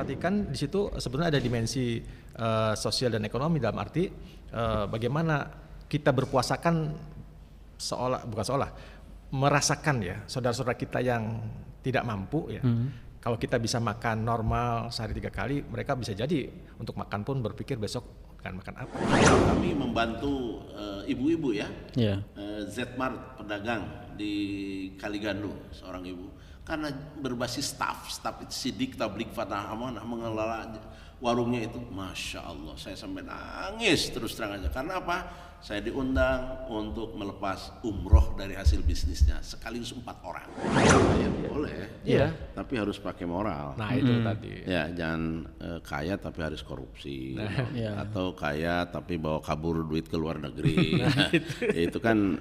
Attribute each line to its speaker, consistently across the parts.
Speaker 1: perhatikan di situ sebenarnya ada dimensi sosial dan ekonomi, dalam arti bagaimana kita berpuasakan merasakan ya saudara-saudara kita yang tidak mampu ya. Kalau kita bisa makan normal sehari 3 kali, mereka bisa jadi untuk makan pun berpikir besok akan makan apa.
Speaker 2: Kami membantu ibu-ibu ya,
Speaker 3: Iya.
Speaker 2: Zmart pedagang di Kaligandu, seorang ibu, karena berbasis staff itu Sidik Tablik Fatah Amanah mengelola warungnya itu, masya Allah, saya sampai nangis terus terang aja. Karena apa? Saya diundang untuk melepas umroh dari hasil bisnisnya sekaligus 4 orang. Ya, boleh,
Speaker 1: Iya.
Speaker 2: tapi harus pakai moral.
Speaker 1: Nah itu tadi.
Speaker 2: Ya, jangan kaya tapi harus korupsi,
Speaker 3: Iya.
Speaker 2: atau kaya tapi bawa kabur duit ke luar negeri. Ya, itu kan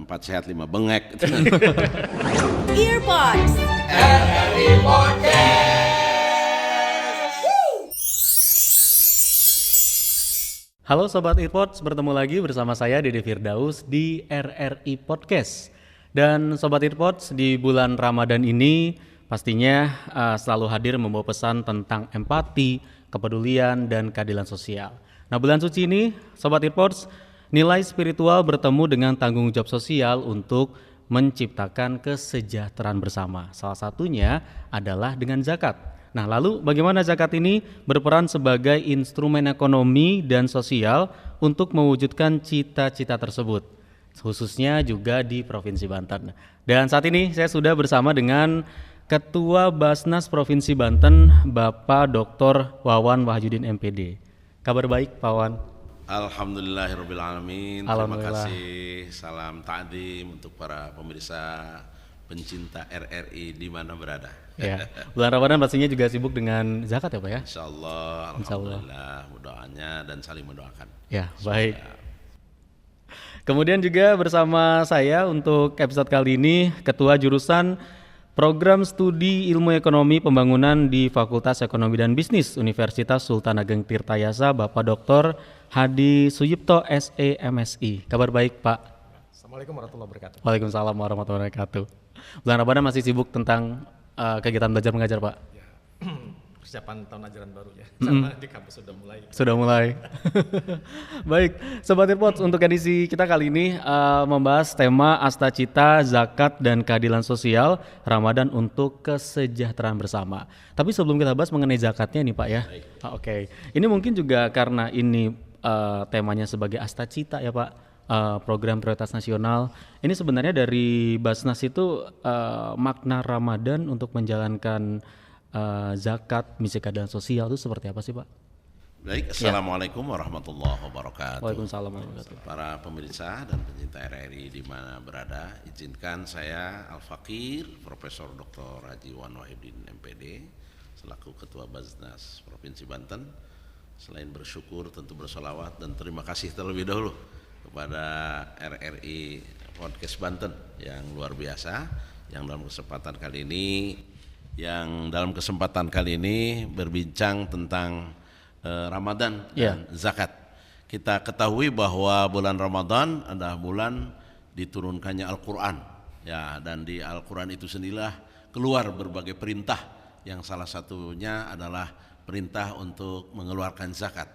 Speaker 2: 4 sehat 5 bengek.
Speaker 4: Earpods.
Speaker 3: Halo Sobat Earpods, bertemu lagi bersama saya Dede Firdaus di RRI Podcast. Dan Sobat Earpods, di bulan Ramadan ini pastinya selalu hadir membawa pesan tentang empati, kepedulian, dan keadilan sosial. Nah, bulan suci ini Sobat Earpods, nilai spiritual bertemu dengan tanggung jawab sosial untuk menciptakan kesejahteraan bersama. Salah satunya adalah dengan zakat. Nah, lalu bagaimana zakat ini berperan sebagai instrumen ekonomi dan sosial untuk mewujudkan cita-cita tersebut, khususnya juga di Provinsi Banten. Dan saat ini saya sudah bersama dengan Ketua Basnas Provinsi Banten, Bapak Dr. Wawan Wahyudin MPD. Kabar baik, Pak Wawan?
Speaker 2: Alhamdulillahirrabbilalamin. Terima
Speaker 3: Alhamdulillah.
Speaker 2: kasih. Salam ta'zim untuk para pemirsa pencinta RRI di mana berada.
Speaker 3: Ya, bulan Ramadan pastinya juga sibuk dengan zakat ya Pak ya?
Speaker 2: Insya Allah, alhamdulillah, doanya dan saling mendoakan.
Speaker 3: Ya, baik. Kemudian juga bersama saya untuk episode kali ini Ketua Jurusan Program Studi Ilmu Ekonomi Pembangunan di Fakultas Ekonomi dan Bisnis Universitas Sultan Ageng Tirtayasa, Bapak Dr. Hadi Suyipto SE MSI. Kabar baik Pak?
Speaker 1: Assalamualaikum warahmatullahi wabarakatuh.
Speaker 3: Waalaikumsalam warahmatullahi wabarakatuh. Bulan Ramadan masih sibuk tentang kegiatan belajar mengajar Pak?
Speaker 1: Ya. Persiapan tahun ajaran baru ya, sama di kampus sudah mulai.
Speaker 3: Sudah mulai. Baik, Sobat Earpods, untuk edisi kita kali ini membahas tema Astacita, Zakat, dan Keadilan Sosial Ramadan untuk Kesejahteraan Bersama. Tapi sebelum kita bahas mengenai zakatnya nih Pak ya. Oke. Ini mungkin juga karena ini temanya sebagai Astacita ya Pak, program prioritas nasional. Ini sebenarnya dari Basnas itu makna Ramadan untuk menjalankan zakat, misi keadilan sosial itu seperti apa sih Pak?
Speaker 2: Baik, Assalamualaikum warahmatullahi wabarakatuh.
Speaker 3: Waalaikumsalam warahmatullahi wabarakatuh.
Speaker 2: Para pemirsa dan pencinta RRI di mana berada, izinkan saya Al-Fakir Profesor Dr. Haji Wawan Wahyudin MPD selaku Ketua Basnas Provinsi Banten, selain bersyukur tentu bersolawat dan terima kasih terlebih dahulu kepada RRI Podcast Banten yang luar biasa yang dalam kesempatan kali ini berbincang tentang Ramadan dan zakat. Kita ketahui bahwa bulan Ramadan adalah bulan diturunkannya Al-Quran ya, dan di Al-Quran itu sendirilah keluar berbagai perintah yang salah satunya adalah perintah untuk mengeluarkan zakat.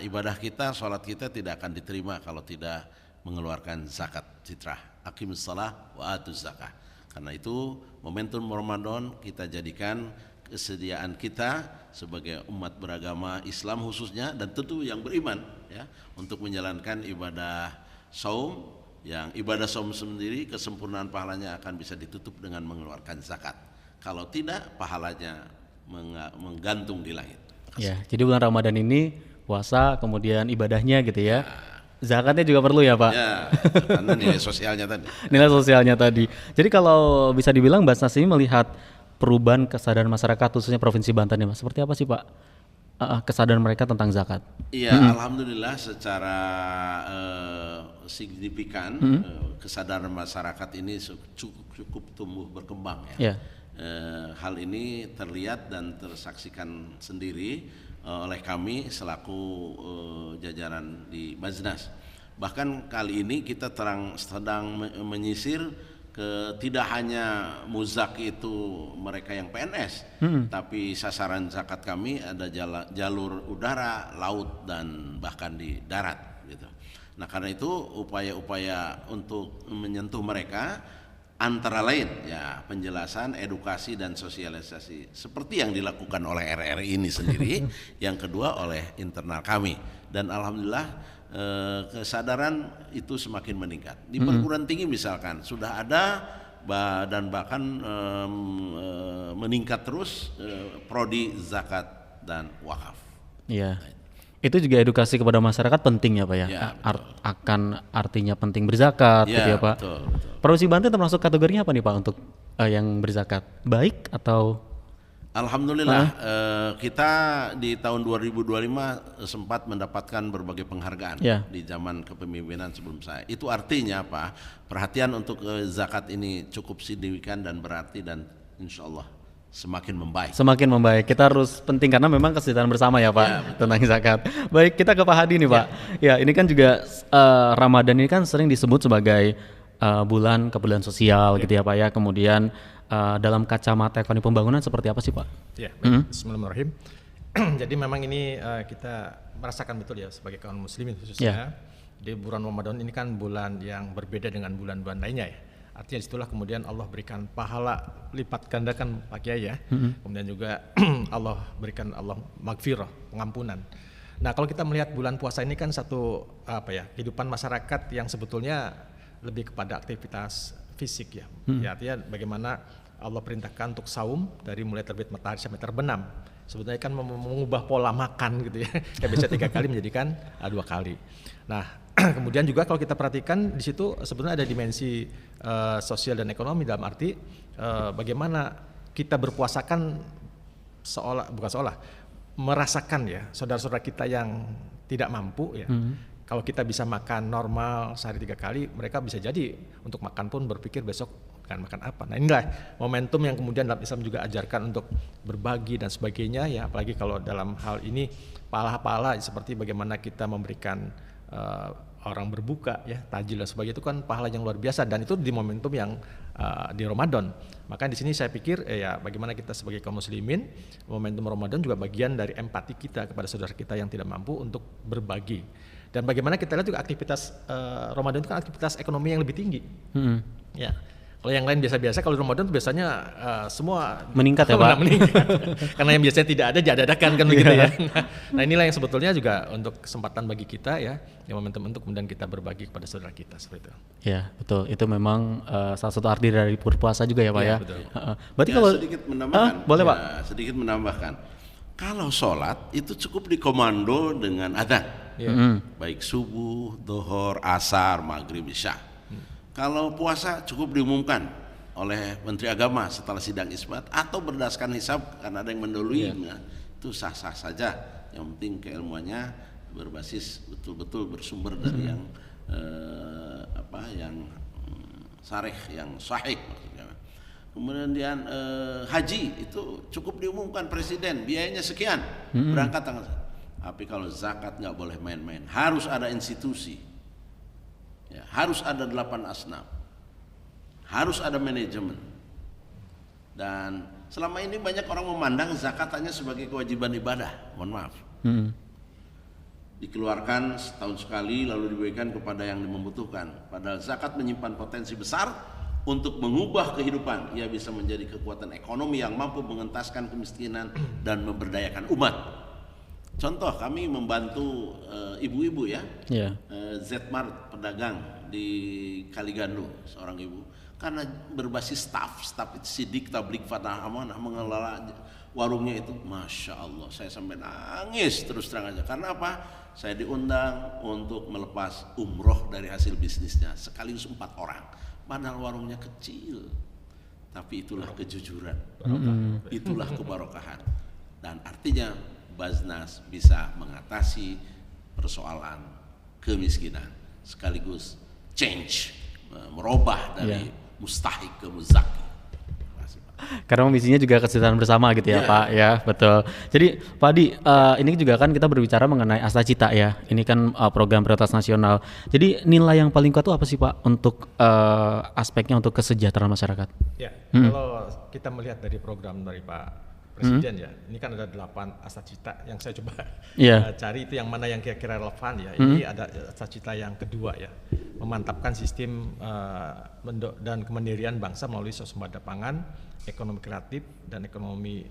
Speaker 2: Ibadah kita, sholat kita tidak akan diterima kalau tidak mengeluarkan zakat fitrah. Aqimus shalah wa atuz zakah. Karena itu momentum Ramadan kita jadikan kesediaan kita sebagai umat beragama Islam khususnya dan tentu yang beriman ya, untuk menjalankan ibadah saum, yang ibadah saum sendiri kesempurnaan pahalanya akan bisa ditutup dengan mengeluarkan zakat. Kalau tidak, pahalanya menggantung di langit.
Speaker 3: Ya, jadi bulan Ramadan ini puasa kemudian ibadahnya gitu ya. Zakatnya juga perlu ya Pak?
Speaker 2: Ya, karena nilai sosialnya tadi.
Speaker 3: Nilai sosialnya tadi. Jadi kalau bisa dibilang Basnas ini melihat perubahan kesadaran masyarakat khususnya Provinsi Banten ya Mas, seperti apa sih Pak kesadaran mereka tentang zakat?
Speaker 2: Iya, alhamdulillah secara signifikan kesadaran masyarakat ini cukup tumbuh berkembang ya. Hal ini terlihat dan tersaksikan sendiri oleh kami selaku jajaran di Basnas. Bahkan kali ini kita sedang menyisir tidak hanya muzaki itu mereka yang PNS, tapi sasaran zakat kami ada jalur udara, laut, dan bahkan di darat gitu. Nah karena itu upaya-upaya untuk menyentuh mereka antara lain ya penjelasan, edukasi, dan sosialisasi seperti yang dilakukan oleh RRI ini sendiri. Yang kedua oleh internal kami, dan alhamdulillah kesadaran itu semakin meningkat. Di perguruan tinggi misalkan sudah ada dan bahkan meningkat terus prodi zakat dan wakaf.
Speaker 3: Iya. Itu juga edukasi kepada masyarakat penting ya Pak ya.
Speaker 2: Ya,
Speaker 3: akan artinya penting berzakat gitu ya Pak.
Speaker 2: Betul.
Speaker 3: Provinsi Banten termasuk kategorinya apa nih Pak untuk yang berzakat? Baik atau?
Speaker 2: Alhamdulillah kita di tahun 2025 sempat mendapatkan berbagai penghargaan di zaman kepemimpinan sebelum saya. Itu artinya apa? Perhatian untuk zakat ini cukup signifikan dan berarti, dan insya Allah semakin membaik. Semakin
Speaker 3: membaik. Kita harus penting karena memang kesejahteraan bersama ya Pak tentang zakat. Baik, kita ke Pak Hadi nih Pak. Ya ini kan juga Ramadan ini kan sering disebut sebagai bulan kepedulian sosial gitu ya Pak ya. Kemudian dalam kacamata ekonomi pembangunan seperti apa sih Pak?
Speaker 1: Ya, baik. Bismillahirrahmanirrahim. Jadi memang ini kita merasakan betul ya sebagai kaum muslimin khususnya di bulan Ramadan ini kan bulan yang berbeda dengan bulan-bulan lainnya ya. Artinya disitulah kemudian Allah berikan pahala lipat gandakan Pak Kiai ya. Kemudian juga Allah berikan magfirah, pengampunan. Nah kalau kita melihat bulan puasa ini kan satu kehidupan masyarakat yang sebetulnya lebih kepada aktivitas fisik ya. Ya artinya bagaimana Allah perintahkan untuk saum dari mulai terbit matahari sampai terbenam. Sebetulnya kan mengubah pola makan gitu ya. Yang biasa 3 kali menjadikan 2 kali. Nah kemudian juga kalau kita perhatikan di situ sebetulnya ada dimensi sosial dan ekonomi, dalam arti bagaimana kita berpuasakan merasakan ya saudara-saudara kita yang tidak mampu ya. Kalau kita bisa makan normal sehari 3 kali, mereka bisa jadi untuk makan pun berpikir besok akan makan apa. Nah inilah momentum yang kemudian dalam Islam juga ajarkan untuk berbagi dan sebagainya ya. Apalagi kalau dalam hal ini pahala-pahala seperti bagaimana kita memberikan orang berbuka ya, tajil dan sebagainya, itu kan pahala yang luar biasa, dan itu di momentum yang di Ramadan. Maka di sini saya pikir ya bagaimana kita sebagai kaum muslimin, momentum Ramadan juga bagian dari empati kita kepada saudara kita yang tidak mampu untuk berbagi. Dan bagaimana kita lihat juga aktivitas Ramadan itu kan aktivitas ekonomi yang lebih tinggi. Ya. Kalau yang lain biasa-biasa, kalau Ramadan itu biasanya semua
Speaker 3: meningkat ya Pak.
Speaker 1: Meningkat. Karena yang biasanya tidak ada diadakan kan begitu ya. Nah inilah yang sebetulnya juga untuk kesempatan bagi kita ya, yang momentum untuk kemudian kita berbagi kepada saudara kita seperti itu.
Speaker 3: Ya betul, itu memang salah satu arti dari berpuasa juga ya Pak ya.
Speaker 1: Betul.
Speaker 3: Berarti kalau
Speaker 2: sedikit menambahkan,
Speaker 3: boleh Pak?
Speaker 2: Sedikit menambahkan. Kalau sholat itu cukup dikomando dengan adzan. Baik subuh, dhuhur, asar, maghrib, isya. Kalau puasa cukup diumumkan oleh Menteri Agama setelah sidang isbat atau berdasarkan hisab karena ada yang mendahului, itu sah-sah saja. Yang penting keilmuannya berbasis betul-betul bersumber dari yang yang sarih, yang sahih maksudnya. Kemudian haji itu cukup diumumkan presiden, biayanya sekian, berangkat tanggal. Tapi kalau zakat nggak boleh main-main, harus ada institusi, ya, harus ada 8 asnaf, harus ada manajemen. Dan selama ini banyak orang memandang zakat hanya sebagai kewajiban ibadah, mohon maaf. Dikeluarkan setahun sekali lalu diberikan kepada yang membutuhkan. Padahal zakat menyimpan potensi besar untuk mengubah kehidupan. Ia bisa menjadi kekuatan ekonomi yang mampu mengentaskan kemiskinan dan memberdayakan umat. Contoh, kami membantu ibu-ibu ya, Zmart pedagang di Kaligandu, seorang ibu, karena berbasis staff itu sidik, tablik, fatah, amanah, mengelola warungnya itu, masya Allah, saya sampai nangis terus terang aja. Karena apa? Saya diundang untuk melepas umroh dari hasil bisnisnya, sekaligus 4 orang, padahal warungnya kecil, tapi itulah kejujuran, itulah kebarokahan, dan artinya Baznas bisa mengatasi persoalan kemiskinan sekaligus change, merubah dari mustahik ke muzaki.
Speaker 3: Karena misinya juga kesejahteraan bersama gitu ya Pak ya, betul. Jadi Pak Adi, ini juga kan kita berbicara mengenai Asta Cita ya. Ini kan program prioritas nasional. Jadi nilai yang paling kuat itu apa sih Pak untuk aspeknya untuk kesejahteraan masyarakat?
Speaker 1: Ya, kalau kita melihat dari program dari Pak Presiden ya, ini kan ada 8 Asta Cita yang saya coba cari itu yang mana yang kira-kira relevan ya. Ini ada Asta Cita yang kedua ya, memantapkan sistem dan kemandirian bangsa melalui swasembada pangan, ekonomi kreatif dan ekonomi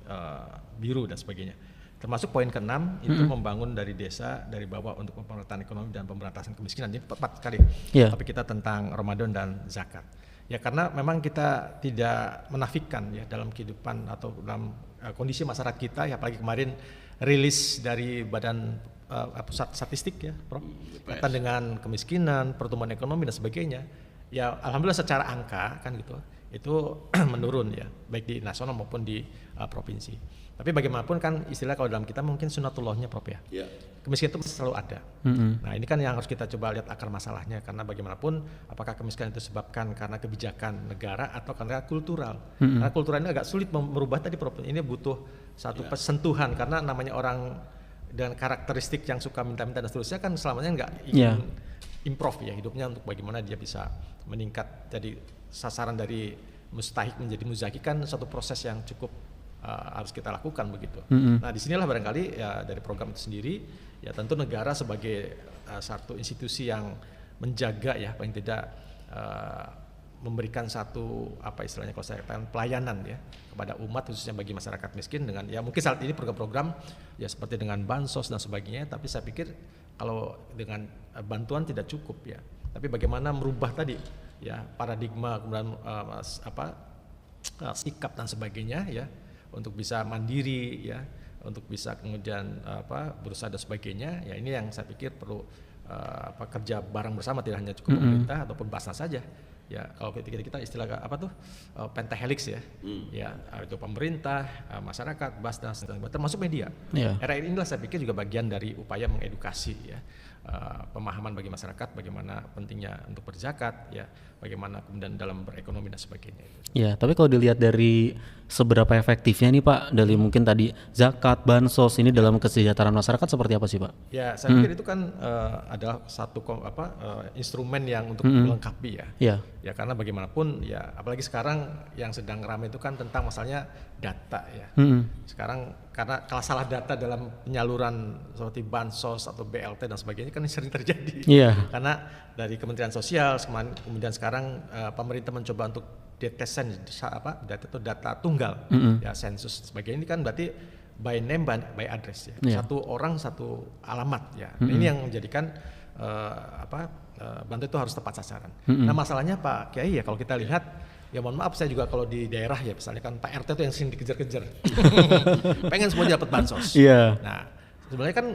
Speaker 1: biru dan sebagainya. Termasuk poin ke-6 itu membangun dari desa dari bawah untuk pemerataan ekonomi dan pemberantasan kemiskinan. Jadi tepat sekali topik kita tentang Ramadan dan zakat. Ya karena memang kita tidak menafikan ya dalam kehidupan atau dalam kondisi masyarakat kita ya, apalagi kemarin rilis dari Badan Pusat Statistik ya, Prof. Kaitan dengan kemiskinan, pertumbuhan ekonomi dan sebagainya. Ya alhamdulillah secara angka kan gitu itu menurun ya, baik di nasional maupun di provinsi. Tapi bagaimanapun kan istilah kalau dalam kita mungkin sunatullahnya Prof ya. Kemiskinan itu selalu ada. Nah ini kan yang harus kita coba lihat akar masalahnya, karena bagaimanapun apakah kemiskinan itu disebabkan karena kebijakan negara atau karena kultural. Karena kultural ini agak sulit merubah tadi Prof. Ini butuh satu sentuhan, karena namanya orang dengan karakteristik yang suka minta-minta dan seterusnya kan selamanya nggak ingin improve ya hidupnya untuk bagaimana dia bisa meningkat. Jadi sasaran dari mustahik menjadi muzaki kan satu proses yang cukup harus kita lakukan begitu. Nah disinilah barangkali ya dari program itu sendiri ya tentu negara sebagai satu institusi yang menjaga ya paling tidak memberikan satu apa istilahnya kalau saya katakan pelayanan ya kepada umat khususnya bagi masyarakat miskin dengan ya mungkin saat ini program-program ya seperti dengan bansos dan sebagainya, tapi saya pikir kalau dengan bantuan tidak cukup ya, tapi bagaimana merubah tadi ya paradigma kemudian sikap dan sebagainya ya untuk bisa mandiri ya, untuk bisa kemudian berusaha dan sebagainya ya, ini yang saya pikir perlu kerja bareng bersama, tidak hanya cukup pemerintah ataupun Basnas saja ya. Kalau kita istilah pentahelix ya, ya itu pemerintah, masyarakat, Basnas dan termasuk media. RRI inilah saya pikir juga bagian dari upaya mengedukasi ya, pemahaman bagi masyarakat bagaimana pentingnya untuk berzakat ya, bagaimana kemudian dalam berekonomi dan sebagainya.
Speaker 3: Ya, tapi kalau dilihat dari seberapa efektifnya nih Pak, dari mungkin tadi zakat, bansos ini dalam kesejahteraan masyarakat seperti apa sih Pak?
Speaker 1: Ya, saya pikir itu kan adalah satu instrumen yang untuk melengkapi ya. Ya karena bagaimanapun ya, apalagi sekarang yang sedang ramai itu kan tentang masalahnya data ya. Sekarang karena kalau salah data dalam penyaluran seperti bansos atau BLT dan sebagainya kan sering terjadi. Karena dari Kementerian Sosial kemudian sekarang pemerintah mencoba untuk detesan data tunggal ya, sensus sebagainya, ini kan berarti by name by address ya. Satu orang satu alamat ya. Nah, ini yang menjadikan bantuan itu harus tepat sasaran. Nah masalahnya Pak Kiai ya, kalau kita lihat ya mohon maaf, saya juga kalau di daerah ya misalnya kan Pak RT itu yang sering dikejar-kejar pengen semuanya dapat bansos. Nah sebenarnya kan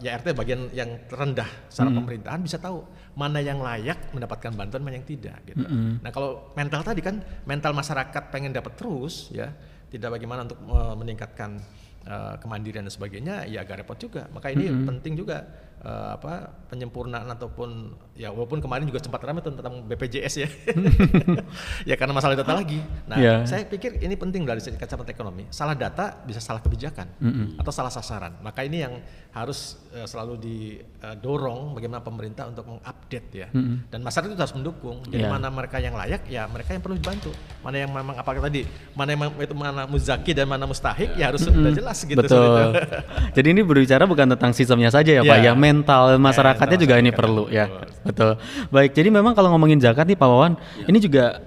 Speaker 1: ya RT bagian yang terendah secara pemerintahan bisa tahu mana yang layak mendapatkan bantuan, mana yang tidak gitu. Nah kalau mental tadi kan mental masyarakat pengen dapat terus ya, tidak bagaimana untuk meningkatkan kemandirian dan sebagainya ya agak repot juga. Maka ini penting juga penyempurnaan ataupun ya walaupun kemarin juga sempat ramai tentang BPJS ya. Ya karena masalah data lagi. Nah, saya pikir ini penting dari kacamata ekonomi. Salah data bisa salah kebijakan atau salah sasaran. Maka ini yang harus selalu didorong bagaimana pemerintah untuk mengupdate ya. Dan masyarakat itu harus mendukung. Jadi mana mereka yang layak ya mereka yang perlu dibantu. Mana yang memang apakah tadi mana muzaki dan mana mustahik ya harus sudah jelas gitu.
Speaker 3: Betul. Jadi ini berbicara bukan tentang sistemnya saja ya Pak ya, mental masyarakatnya juga ini perlu ya. Betul. Baik, jadi memang kalau ngomongin zakat nih Pak Wawan, ini juga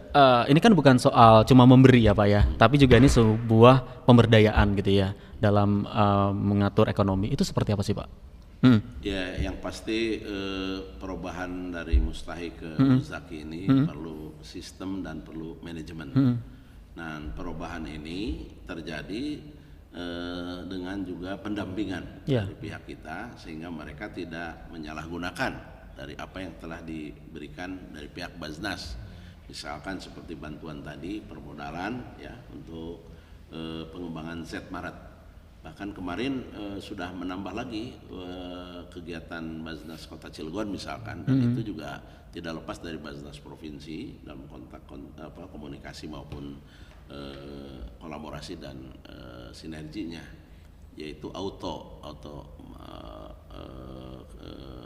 Speaker 3: ini kan bukan soal cuma memberi ya Pak ya, tapi juga ini sebuah pemberdayaan gitu ya dalam mengatur ekonomi. Itu seperti apa sih Pak?
Speaker 2: Ya yang pasti perubahan dari mustahik ke muzaki ini perlu sistem dan perlu manajemen. Nah perubahan ini terjadi dengan juga pendampingan dari pihak kita sehingga mereka tidak menyalahgunakan dari apa yang telah diberikan dari pihak Basnas, misalkan seperti bantuan tadi permodalan ya untuk pengembangan Z-Maret. Bahkan kemarin sudah menambah lagi kegiatan Basnas Kota Cilegon misalkan, dan itu juga tidak lepas dari Basnas Provinsi dalam kontak komunikasi maupun kolaborasi dan sinerginya, yaitu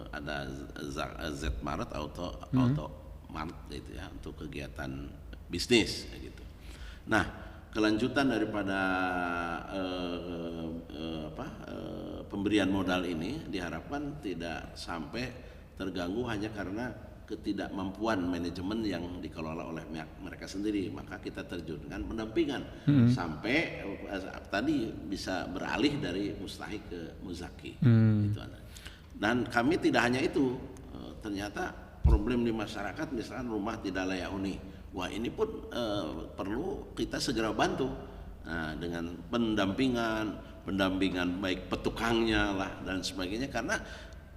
Speaker 2: ada Z-Mart, Auto Mart itu ya, untuk kegiatan bisnis gitu. Nah, kelanjutan daripada pemberian modal ini diharapkan tidak sampai terganggu hanya karena ketidakmampuan manajemen yang dikelola oleh mereka sendiri, maka kita terjunkan pendampingan sampai tadi bisa beralih dari mustahik ke muzaki. Itu. Dan kami tidak hanya itu, ternyata problem di masyarakat misalkan rumah tidak layak huni, wah ini pun perlu kita segera bantu dengan pendampingan baik petukangnya lah dan sebagainya, karena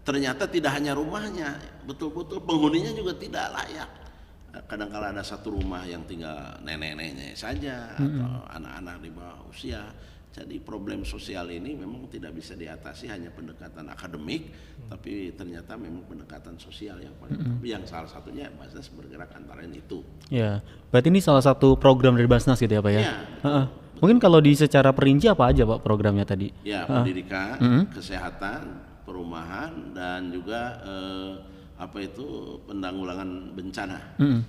Speaker 2: ternyata tidak hanya rumahnya, betul-betul penghuninya juga tidak layak. Kadang-kala ada satu rumah yang tinggal nenek-neneknya saja atau anak-anak di bawah usia. Jadi problem sosial ini memang tidak bisa diatasi hanya pendekatan akademik, tapi ternyata memang pendekatan sosial yang paling yang salah satunya Basnas bergerak antara itu.
Speaker 3: Ya, berarti ini salah satu program dari Basnas gitu ya Pak ya? Betul. Mungkin kalau di secara perinci apa aja Pak programnya tadi?
Speaker 2: Ya, pendidikan, kesehatan, perumahan, dan juga penanggulangan bencana.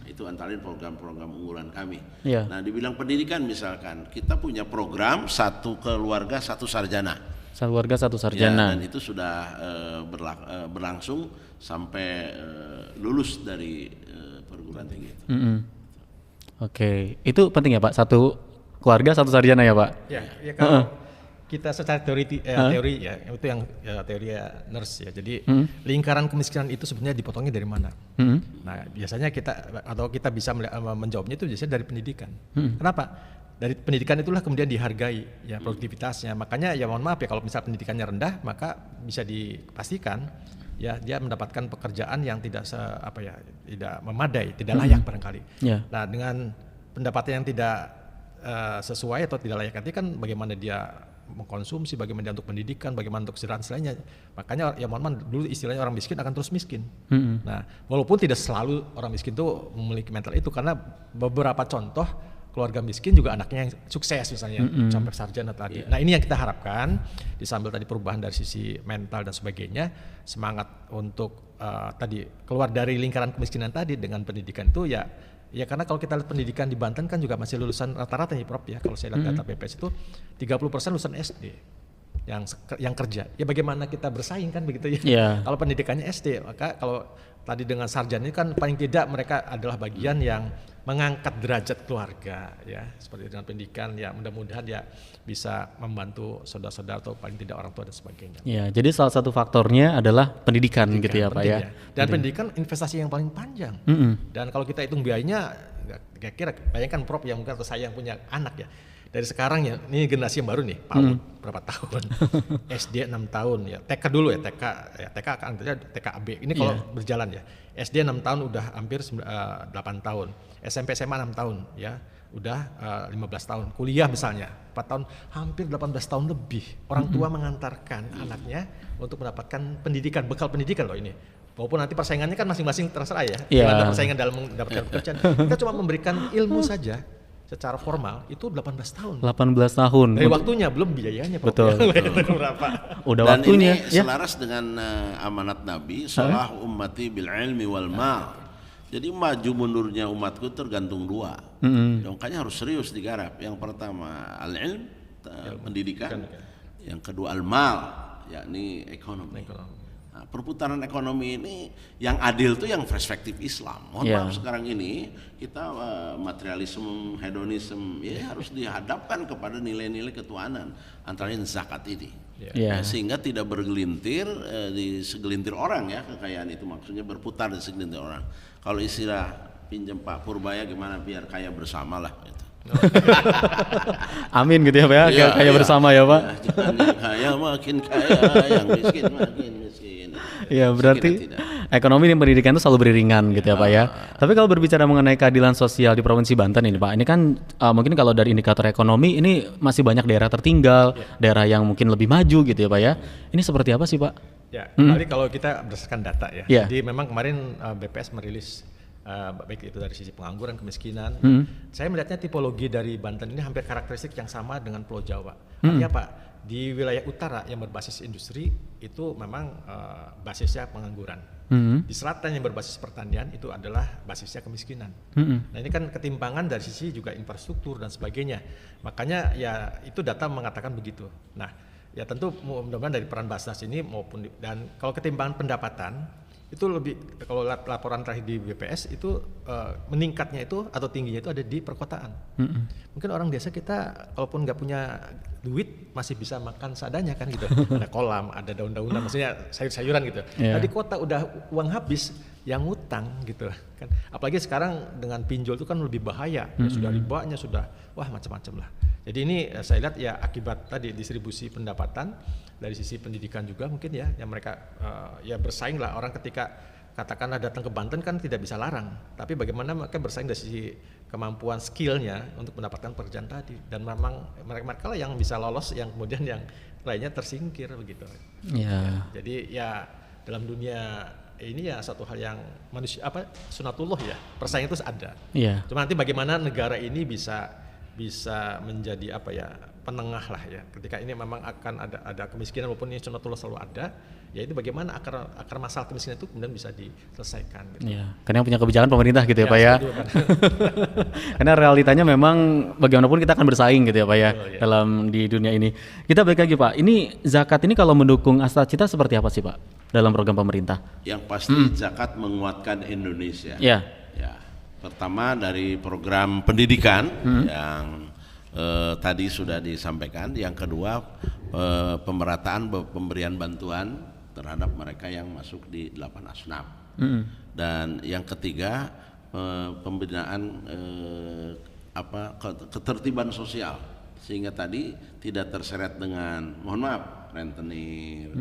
Speaker 2: Itu antara program-program unggulan kami.
Speaker 3: Yeah.
Speaker 2: Nah, dibilang pendidikan misalkan kita punya program satu keluarga satu sarjana.
Speaker 3: Satu keluarga satu sarjana.
Speaker 2: Ya, dan itu sudah berlangsung sampai lulus dari perguruan tinggi itu.
Speaker 3: Oke, itu penting ya Pak, satu keluarga satu sarjana ya Pak?
Speaker 1: Ya kalau kita secara teori ya, itu yang teori nurse ya. Jadi lingkaran kemiskinan itu sebenarnya dipotongnya dari mana? Nah, biasanya kita bisa menjawabnya itu biasanya dari pendidikan. Kenapa? Dari pendidikan itulah kemudian dihargai ya produktivitasnya. Makanya ya mohon maaf ya, kalau misalnya pendidikannya rendah, maka bisa dipastikan ya dia mendapatkan pekerjaan yang tidak tidak memadai, tidak layak barangkali. Yeah. Nah, dengan pendapatan yang tidak sesuai atau tidak layak, nanti kan bagaimana dia mengkonsumsi, bagaimana dia untuk pendidikan, bagaimana untuk kesejahteraan selainnya. Makanya ya mohon maaf, dulu istilahnya orang miskin akan terus miskin. Nah, walaupun tidak selalu orang miskin itu memiliki mental itu, karena beberapa contoh keluarga miskin juga anaknya yang sukses misalnya sampai sarjana tadi. Nah, ini yang kita harapkan, disambil tadi perubahan dari sisi mental dan sebagainya, semangat untuk tadi keluar dari lingkaran kemiskinan tadi dengan pendidikan itu ya karena kalau kita lihat pendidikan di Banten kan juga masih lulusan rata-rata ya Prof ya, kalau saya lihat data BPS itu 30% lulusan SD yang kerja. Ya bagaimana kita bersaing kan begitu ya. Yeah. Kalau pendidikannya SD, maka kalau tadi dengan sarjana ini kan paling tidak mereka adalah bagian yang mengangkat derajat keluarga ya, seperti dengan pendidikan ya, mudah-mudahan ya bisa membantu saudara-saudara atau paling tidak orang tua dan sebagainya. Ya, jadi salah satu faktornya adalah pendidikan gitu ya Pak ya. Dan pendidikan investasi yang paling panjang. Dan kalau kita hitung biayanya, kira-kira bayangkan Prof yang mungkin atau saya yang punya anak ya, dari sekarang ya, ini generasi yang baru nih, PAUD berapa tahun, SD 6 tahun ya, TK dulu ya, TK kan TK AB, ini kalau berjalan ya, SD 6 tahun udah hampir 8 tahun, SMP SMA 6 tahun ya, udah 15 tahun, kuliah misalnya 4 tahun, hampir 18 tahun lebih, orang tua mengantarkan anaknya untuk mendapatkan pendidikan, bekal pendidikan loh ini. Walaupun nanti persaingannya kan masing-masing terserah ya, ada persaingan dalam mendapatkan pekerjaan, kita cuma memberikan ilmu saja. Secara formal itu 18 tahun. 18 tahun. Dari waktunya, belum biayanya. Betul. Berapa? Udah
Speaker 2: dan
Speaker 1: waktunya.
Speaker 2: Ini selaras dengan amanat Nabi, salah ummati bil ilmi wal mal. Jadi maju mundurnya umatku tergantung dua. Makanya harus serius digarap. Yang pertama al-ilm, pendidikan. Yang kedua al-mal, yakni ekonomi. Nah, perputaran ekonomi ini yang adil tuh yang perspektif Islam. Mohon maaf sekarang ini kita materialisme, hedonisme harus dihadapkan kepada nilai-nilai ketuhanan, antara zakat ini. Sehingga tidak bergelintir di segelintir orang ya, kekayaan itu maksudnya berputar di segelintir orang. Kalau istilah pinjam Pak Purbaya gimana, biar kaya bersama lah gitu.
Speaker 3: Amin gitu ya Pak ya, kaya bersama ya Pak.
Speaker 2: Jangan yang kaya makin kaya, yang miskin makin miskin.
Speaker 3: Ya berarti ekonomi dan pendidikan itu selalu beriringan gitu ya Pak ya. Tapi kalau berbicara mengenai keadilan sosial di Provinsi Banten ini Pak, ini kan mungkin kalau dari indikator ekonomi ini masih banyak daerah tertinggal, daerah yang mungkin lebih maju gitu ya Pak ya. Ini seperti apa sih Pak?
Speaker 1: Ya, kembali kalau kita berdasarkan data ya. Jadi memang kemarin BPS merilis baik itu dari sisi pengangguran, kemiskinan. Saya melihatnya tipologi dari Banten ini hampir karakteristik yang sama dengan Pulau Jawa. Artinya apa? Di wilayah utara yang berbasis industri itu memang basisnya pengangguran. Di selatan yang berbasis pertanian itu adalah basisnya kemiskinan. Nah ini kan ketimpangan dari sisi juga infrastruktur dan sebagainya. Makanya ya itu data mengatakan begitu. Nah ya tentu mudah-mudahan dari peran Basnas ini maupun dan kalau ketimpangan pendapatan itu lebih, kalau laporan terakhir di BPS itu meningkatnya itu atau tingginya itu ada di perkotaan. Mungkin orang desa kita kalaupun nggak punya duit masih bisa makan seadanya kan gitu. Ada kolam, ada daun-daunan, maksudnya sayur-sayuran gitu. Nah di kota udah uang habis yang ngutang gitu kan. Apalagi sekarang dengan pinjol itu kan lebih bahaya. Ya sudah ribanya sudah wah macam-macam lah. Jadi ini saya lihat ya akibat tadi distribusi pendapatan dari sisi pendidikan juga mungkin ya yang mereka ya bersaing lah. Orang ketika katakanlah datang ke Banten kan tidak bisa larang, tapi bagaimana mereka bersaing dari sisi kemampuan skillnya untuk mendapatkan pekerjaan tadi, dan memang mereka lah yang bisa lolos, yang kemudian yang lainnya tersingkir begitu. Ya, jadi ya dalam dunia ini ya satu hal yang manusia sunatullah ya, persaingan itu ada. Cuma nanti bagaimana negara ini bisa menjadi penengah lah ya, ketika ini memang akan ada kemiskinan walaupun ini sunatullah selalu ada, ya itu bagaimana akar masalah kemiskinan itu kemudian bisa diselesaikan gitu.
Speaker 3: Karena yang punya kebijakan pemerintah gitu ya Pak ya. Karena realitanya memang bagaimanapun kita akan bersaing gitu ya Pak ya, dalam di dunia ini. Kita balik lagi Pak, ini zakat ini kalau mendukung Astacita seperti apa sih Pak dalam program pemerintah?
Speaker 2: Yang pasti zakat menguatkan Indonesia. Ya. Pertama dari program pendidikan yang tadi sudah disampaikan. Yang kedua pemerataan pemberian bantuan terhadap mereka yang masuk di 8 asnaf. Dan yang ketiga pembinaan ketertiban sosial, sehingga tadi tidak terseret dengan mohon maaf rentenir.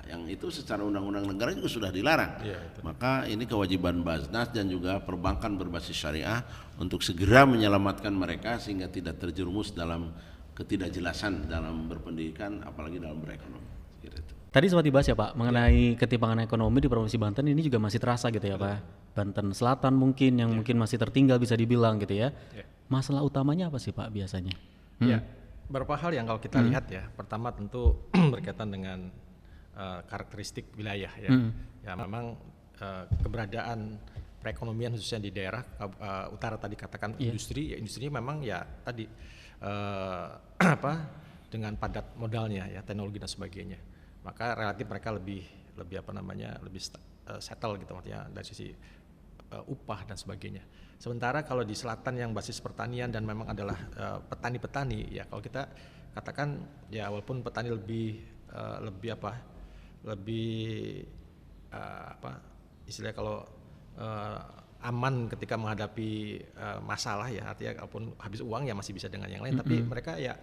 Speaker 2: Yang itu secara undang-undang negara juga sudah dilarang. Maka ini kewajiban Basnas dan juga perbankan berbasis syariah untuk segera menyelamatkan mereka sehingga tidak terjerumus dalam ketidakjelasan dalam berpendidikan apalagi dalam berekonomi.
Speaker 3: Tadi sempat dibahas ya Pak mengenai ketimpangan ekonomi di Provinsi Banten ini juga masih terasa gitu ya Pak. Banten Selatan mungkin yang mungkin masih tertinggal bisa dibilang gitu ya. Masalah utamanya apa sih Pak biasanya?
Speaker 1: Beberapa hal yang kalau kita lihat ya. Pertama tentu berkaitan dengan karakteristik wilayah ya. Ya memang keberadaan perekonomian khususnya di daerah utara tadi katakan industri memang ya tadi dengan padat modalnya ya, teknologi dan sebagainya. Maka relatif mereka lebih settle gitu artinya dari sisi upah dan sebagainya. Sementara kalau di selatan yang basis pertanian dan memang adalah petani-petani ya, kalau kita katakan ya walaupun petani lebih istilahnya kalau aman ketika menghadapi masalah ya, artinya kalaupun habis uang ya masih bisa dengan yang lain. Tapi mereka ya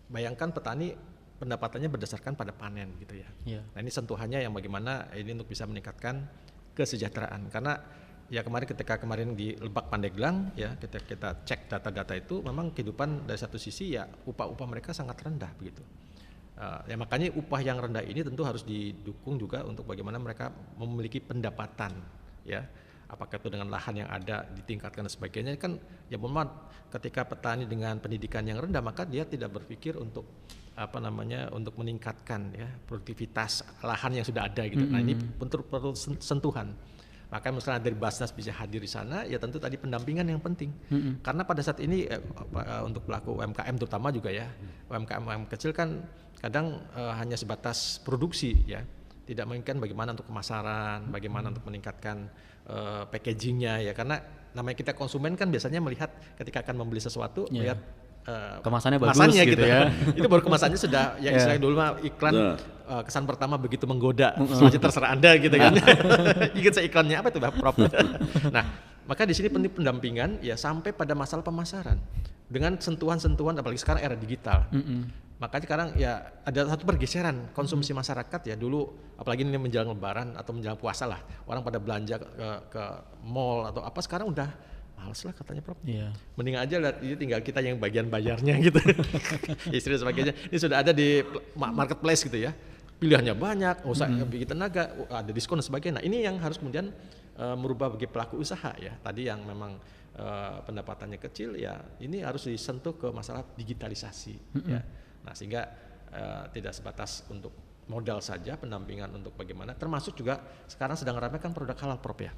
Speaker 1: bayangkan petani pendapatannya berdasarkan pada panen gitu ya. Nah ini sentuhannya yang bagaimana ini untuk bisa meningkatkan kesejahteraan, karena ya ketika kemarin di Lebak Pandeglang ya kita cek data-data itu memang kehidupan dari satu sisi ya upah mereka sangat rendah begitu. Ya makanya upah yang rendah ini tentu harus didukung juga untuk bagaimana mereka memiliki pendapatan ya, apakah itu dengan lahan yang ada ditingkatkan dan sebagainya kan ya mohon ketika petani dengan pendidikan yang rendah maka dia tidak berpikir untuk untuk meningkatkan ya produktivitas lahan yang sudah ada gitu. Nah ini perlu sentuhan. Maka misalnya dari Basnas bisa hadir di sana, ya tentu tadi pendampingan yang penting. Karena pada saat ini untuk pelaku UMKM terutama juga ya, UMKM kecil kan kadang hanya sebatas produksi ya, tidak menginginkan bagaimana untuk pemasaran, bagaimana untuk meningkatkan packagingnya ya, karena namanya kita konsumen kan biasanya melihat ketika akan membeli sesuatu melihat
Speaker 3: kemasannya bagus gitu ya. Itu
Speaker 1: baru kemasannya sudah ya istilahnya dulu mah iklan kesan pertama begitu menggoda, selanjutnya terserah Anda gitu kan. Ingat saya iklannya apa itu Prof? Nah, maka di sini penting pendampingan ya sampai pada masalah pemasaran dengan sentuhan-sentuhan apalagi sekarang era digital. Makanya sekarang ya ada satu pergeseran konsumsi masyarakat ya, dulu apalagi ini menjelang Lebaran atau menjelang puasa lah, orang pada belanja ke mall atau apa, sekarang udah males lah katanya Prof. Mending aja lihat ini tinggal kita yang bagian bayarnya gitu. Istri dan sebagainya. Ini sudah ada di marketplace gitu ya. pilihannya banyak, nggak usah bikin tenaga, ada diskon dan sebagainya. Nah ini yang harus kemudian merubah bagi pelaku usaha ya. Tadi yang memang pendapatannya kecil ya, ini harus disentuh ke masalah digitalisasi ya. Nah sehingga tidak sebatas untuk modal saja, pendampingan untuk bagaimana, termasuk juga sekarang sedang ramai kan produk halal Prof ya.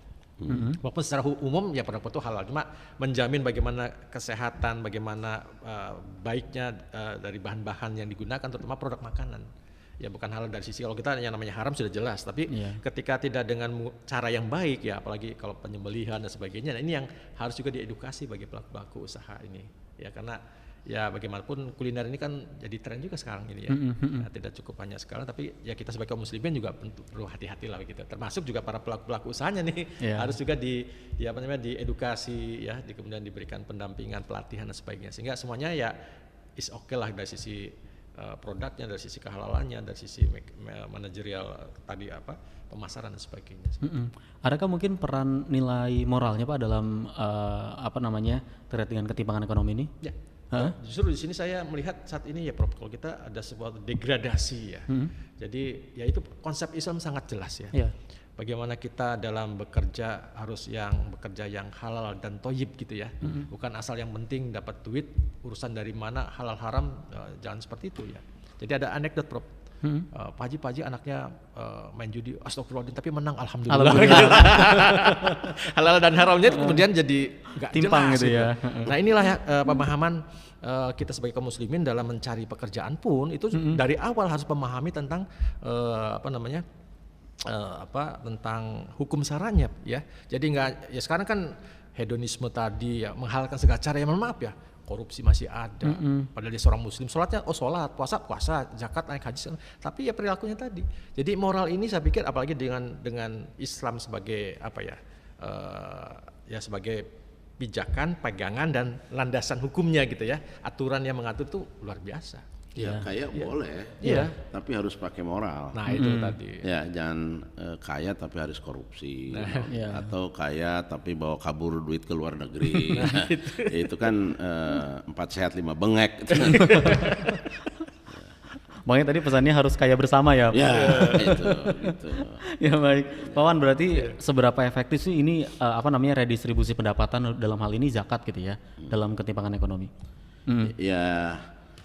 Speaker 1: Walaupun secara umum ya produk itu halal, cuma menjamin bagaimana kesehatan, bagaimana baiknya dari bahan-bahan yang digunakan, terutama produk makanan. Ya bukan halal dari sisi kalau kita yang namanya haram sudah jelas, tapi ketika tidak dengan cara yang baik ya, apalagi kalau penyembelihan dan sebagainya, nah ini yang harus juga diedukasi bagi pelaku usaha ini. Ya karena ya bagaimanapun kuliner ini kan jadi tren juga sekarang ini ya. Nah, tidak cukup hanya sekarang, tapi ya kita sebagai kaum muslimin juga perlu hati-hati lah begitu. Termasuk juga para pelaku usahanya nih harus juga diedukasi ya, kemudian diberikan pendampingan, pelatihan dan sebagainya, sehingga semuanya ya is okay lah dari sisi produknya, dari sisi kehalalannya, dari sisi manajerial tadi pemasaran dan sebagainya.
Speaker 3: Adakah mungkin peran nilai moralnya Pak dalam terkait dengan ketimpangan ekonomi ini?
Speaker 1: Ya. Justru di sini saya melihat saat ini ya Prof, kalau kita ada sebuah degradasi ya. Jadi ya itu konsep Islam sangat jelas ya. Bagaimana kita dalam bekerja harus bekerja yang halal dan toyib gitu ya. Bukan asal yang penting dapat duit, urusan dari mana halal haram, jangan seperti itu ya. Jadi ada anekdot Prof. Pak Haji anaknya main judi, astagfirullahaladzim, tapi menang alhamdulillah. Halal dan haramnya kemudian jadi nggak
Speaker 3: timpang
Speaker 1: jelas
Speaker 3: gitu ya.
Speaker 1: Nah inilah pemahaman kita sebagai kaum muslimin dalam mencari pekerjaan pun itu dari awal harus memahami tentang tentang hukum syara'nya ya. Jadi nggak ya sekarang kan hedonisme tadi ya, menghalalkan segala cara, ya mohon maaf ya, korupsi masih ada. Padahal dia seorang muslim, sholatnya sholat, puasa, zakat, naik haji, tapi ya perilakunya tadi. Jadi moral ini saya pikir apalagi dengan Islam sebagai sebagai pijakan, pegangan dan landasan hukumnya gitu ya. Aturan yang mengatur itu luar biasa.
Speaker 2: Ya kaya boleh, tapi harus pakai moral.
Speaker 1: Nah itu tadi.
Speaker 2: Ya jangan kaya tapi harus korupsi, atau kaya tapi bawa kabur duit ke luar negeri. Itu kan 4 sehat 5 bengek.
Speaker 3: Makanya tadi pesannya harus kaya bersama ya Pak.
Speaker 2: Ya itu.
Speaker 3: Ya baik, Pak Wan, berarti seberapa efektif sih ini redistribusi pendapatan dalam hal ini zakat gitu ya, dalam ketimpangan ekonomi?
Speaker 2: Ya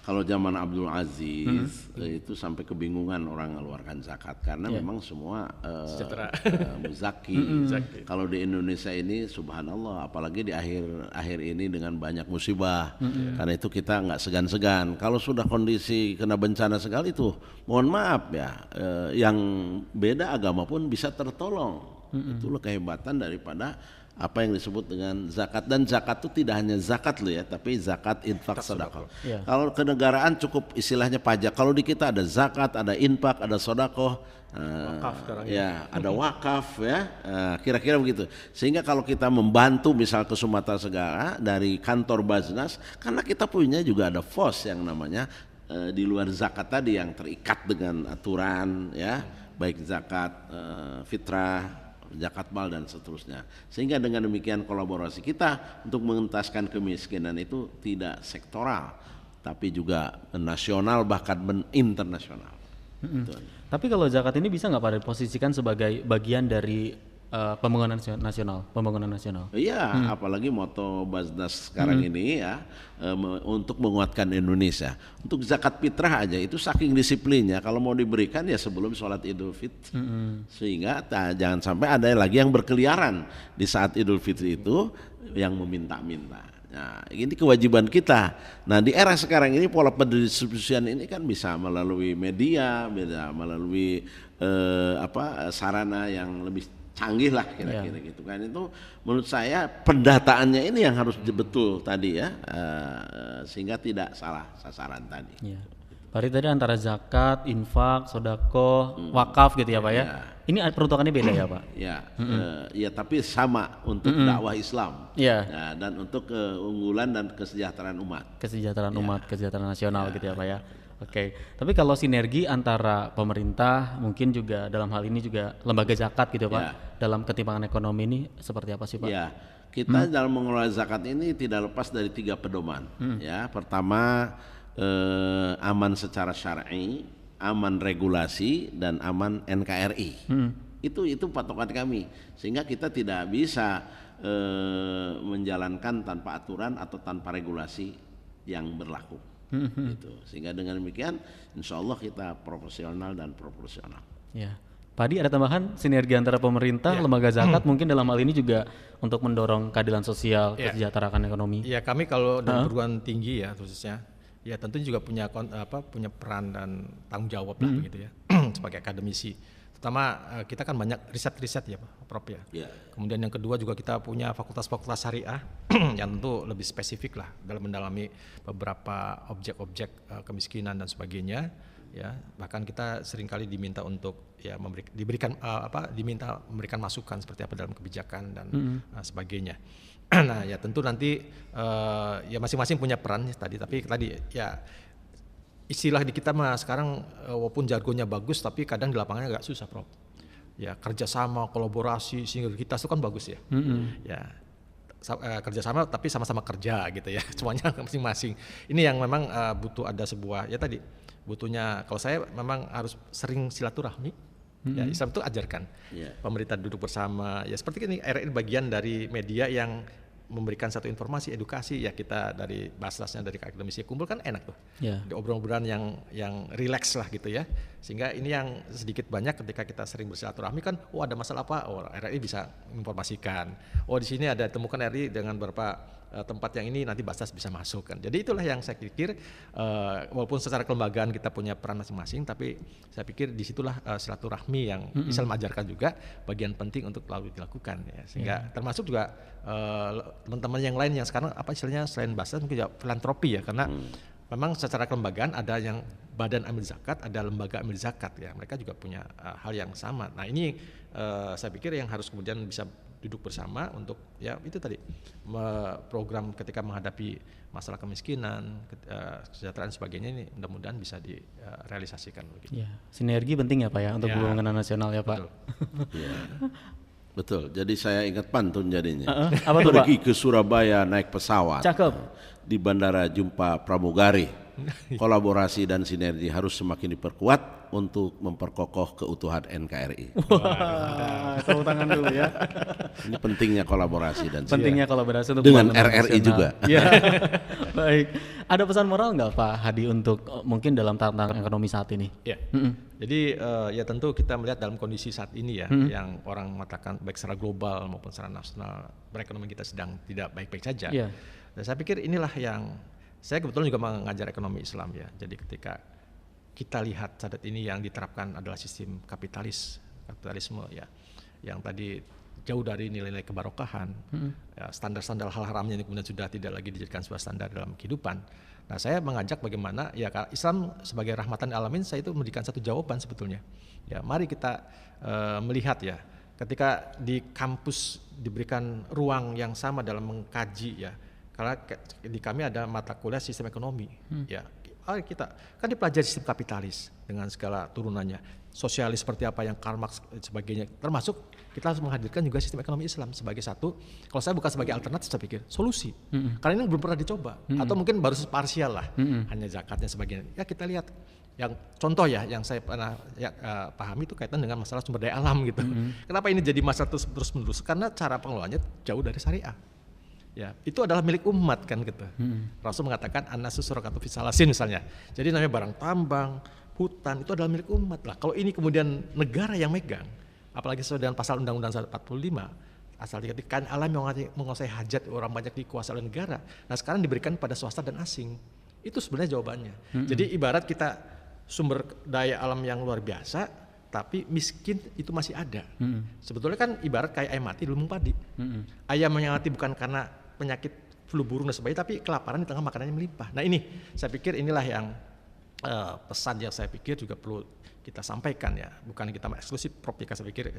Speaker 2: kalau zaman Abdul Aziz itu sampai kebingungan orang mengeluarkan zakat karena memang semua muzaki. Kalau di Indonesia ini subhanallah, apalagi di akhir ini dengan banyak musibah, karena itu kita nggak segan-segan. Kalau sudah kondisi kena bencana segala itu, mohon maaf ya, yang beda agama pun bisa tertolong. Itulah kehebatan daripada apa yang disebut dengan zakat. Dan zakat itu tidak hanya zakat loh ya, tapi zakat, infak, sedekah. Kalau kenegaraan cukup istilahnya pajak. Kalau di kita ada zakat, ada infak, ada sedekah, ada wakaf ya, kira-kira begitu. Sehingga kalau kita membantu misal ke Sumatera segala dari kantor Baznas, karena kita punya juga ada FOS yang namanya di luar zakat tadi yang terikat dengan aturan ya, baik zakat fitrah, zakat mal dan seterusnya. Sehingga dengan demikian kolaborasi kita untuk mengentaskan kemiskinan itu tidak sektoral, tapi juga nasional bahkan internasional.
Speaker 3: Tapi kalau zakat ini bisa nggak Pak diposisikan sebagai bagian dari pembangunan nasional? Iya,
Speaker 2: apalagi moto Baznas sekarang ini ya, untuk menguatkan Indonesia. Untuk zakat fitrah aja itu saking disiplinnya, kalau mau diberikan ya sebelum sholat Idul Fitri. Sehingga jangan sampai ada lagi yang berkeliaran di saat Idul Fitri itu yang meminta-minta. Nah, ini kewajiban kita. Nah, di era sekarang ini pola pendistribusian ini kan bisa melalui media, bisa melalui sarana yang lebih canggih lah kira-kira gitu kan. Itu menurut saya pendataannya ini yang harus betul tadi ya, sehingga tidak salah sasaran tadi.
Speaker 3: Berarti tadi antara zakat, infak, sedekah, wakaf gitu ya Pak ya. Ini peruntukannya beda ya Pak?
Speaker 2: Ya tapi sama untuk dakwah Islam. Dan untuk keunggulan dan kesejahteraan umat.
Speaker 3: Kesejahteraan umat, kesejahteraan nasional gitu ya Pak ya. Oke, tapi kalau sinergi antara pemerintah, mungkin juga dalam hal ini juga lembaga zakat gitu Pak, dalam ketimpangan ekonomi ini seperti apa sih Pak?
Speaker 2: Kita dalam mengelola zakat ini tidak lepas dari 3 pedoman. Ya, pertama aman secara syar'i, aman regulasi dan aman NKRI. Itu patokan kami, sehingga kita tidak bisa menjalankan tanpa aturan atau tanpa regulasi yang berlaku. Gitu. Sehingga dengan demikian insya Allah kita profesional dan proporsional.
Speaker 3: Ya. Pak Hadi, ada tambahan sinergi antara pemerintah, lembaga zakat mungkin dalam hal ini juga untuk mendorong keadilan sosial, kesejahteraan ekonomi.
Speaker 1: Ya, kami kalau di perguruan tinggi ya khususnya, ya tentunya juga punya punya peran dan tanggung jawab lah begitu ya sebagai akademisi. Terutama kita kan banyak riset-riset ya Pak Prof ya. Kemudian yang kedua juga kita punya fakultas-fakultas syariah yang tentu lebih spesifik lah dalam mendalami beberapa objek-objek kemiskinan dan sebagainya. Ya, bahkan kita seringkali diminta untuk ya diminta memberikan masukan seperti apa dalam kebijakan dan sebagainya. Nah, ya tentu nanti ya masing-masing punya peran tadi, tapi tadi ya istilah di kita mah sekarang walaupun jargonnya bagus tapi kadang di lapangannya agak susah, Prof. Ya, kerjasama, kolaborasi, sinergitas itu kan bagus ya. Ya, kerjasama tapi sama-sama kerja gitu ya, semuanya masing-masing. Ini yang memang butuh ada sebuah ya tadi butuhnya, kalau saya memang harus sering silaturahmi. Ya, Islam itu ajarkan pemerintah duduk bersama. Ya seperti ini RRI bagian dari media yang memberikan satu informasi, edukasi ya, kita dari bahasanya dari akademisi kumpul kan enak tuh. Di obrolan yang rileks lah gitu ya. Sehingga ini yang sedikit banyak ketika kita sering bersilaturahmi kan, ada masalah apa? RRI bisa menginformasikan. Di sini ada temukan RRI dengan beberapa tempat yang ini nanti Basnas bisa masuk kan. Jadi itulah yang saya pikir walaupun secara kelembagaan kita punya peran masing-masing, tapi saya pikir disitulah silaturahmi yang Islam ajarkan juga bagian penting untuk lalu dilakukan ya. Sehingga termasuk juga teman-teman yang lain yang sekarang apa istilahnya selain Basnas mungkin juga filantropi ya, karena memang secara kelembagaan ada yang badan amil zakat, ada lembaga amil zakat ya, mereka juga punya hal yang sama. Nah ini saya pikir yang harus kemudian bisa duduk bersama untuk ya itu tadi program ketika menghadapi masalah kemiskinan, kesejahteraan sebagainya, ini mudah-mudahan bisa direalisasikan.
Speaker 3: Ya, sinergi penting ya Pak ya untuk pembangunan nasional ya Pak.
Speaker 2: Betul. Jadi saya ingat pantun jadinya.
Speaker 3: Apa tuh Pak?
Speaker 2: Pergi ke Surabaya naik pesawat.
Speaker 3: Cakep.
Speaker 2: Di bandara jumpa pramugari. Kolaborasi dan sinergi harus semakin diperkuat untuk memperkokoh keutuhan NKRI.
Speaker 3: Wah, tepuk tangan dulu ya.
Speaker 2: Ini pentingnya kolaborasi dan
Speaker 3: pentingnya kolaborasi untuk
Speaker 2: dengan RRI juga.
Speaker 3: Ya. Baik. Ada pesan moral nggak Pak Hadi untuk mungkin dalam tantangan ekonomi saat ini?
Speaker 1: Ya. Jadi ya tentu kita melihat dalam kondisi saat ini ya, yang orang mengatakan baik secara global maupun secara nasional perekonomian kita sedang tidak baik-baik saja. Dan saya pikir inilah yang saya kebetulan juga mengajar ekonomi Islam ya. Jadi ketika kita lihat saat ini yang diterapkan adalah sistem kapitalisme ya, yang tadi jauh dari nilai-nilai kebarokahan, ya, standar-standar hal haramnya ini kemudian sudah tidak lagi dijadikan sebuah standar dalam kehidupan. Nah saya mengajak bagaimana ya Islam sebagai rahmatan alamin, saya itu memberikan satu jawaban sebetulnya. Ya mari kita melihat ya, ketika di kampus diberikan ruang yang sama dalam mengkaji ya, karena di kami ada mata kuliah sistem ekonomi, ya kita kan dipelajari sistem kapitalis dengan segala turunannya, sosialis seperti apa yang Karl Marx sebagainya, termasuk kita harus menghadirkan juga sistem ekonomi Islam sebagai satu, kalau saya bukan sebagai alternatif, saya pikir solusi, karena ini belum pernah dicoba, atau mungkin baru parsial lah, hanya zakatnya sebagainya. Ya kita lihat, yang contoh ya, yang saya pernah pahami itu kaitan dengan masalah sumber daya alam gitu. Kenapa ini jadi masalah terus menerus? Karena cara pengelolaannya jauh dari syariah. Ya, itu adalah milik umat kan gitu. Rasul mengatakan an-nasu surakatu fi salasin misalnya. Jadi namanya barang tambang, hutan itu adalah milik umat lah. Kalau ini kemudian negara yang megang, apalagi sesuai dengan pasal Undang-Undang 45, asal dikatakan alam yang menguasai hajat orang banyak dikuasai oleh negara. Nah sekarang diberikan pada swasta dan asing. Itu sebenarnya jawabannya. Jadi ibarat kita sumber daya alam yang luar biasa, tapi miskin itu masih ada. Sebetulnya kan ibarat kayak ayam mati di lumbung padi. Ayam yang mati bukan karena penyakit flu burung dan sebagainya, tapi kelaparan di tengah makanannya melimpah. Nah ini saya pikir inilah yang pesan yang saya pikir juga perlu kita sampaikan ya, bukan kita eksklusif Prof. Saya pikir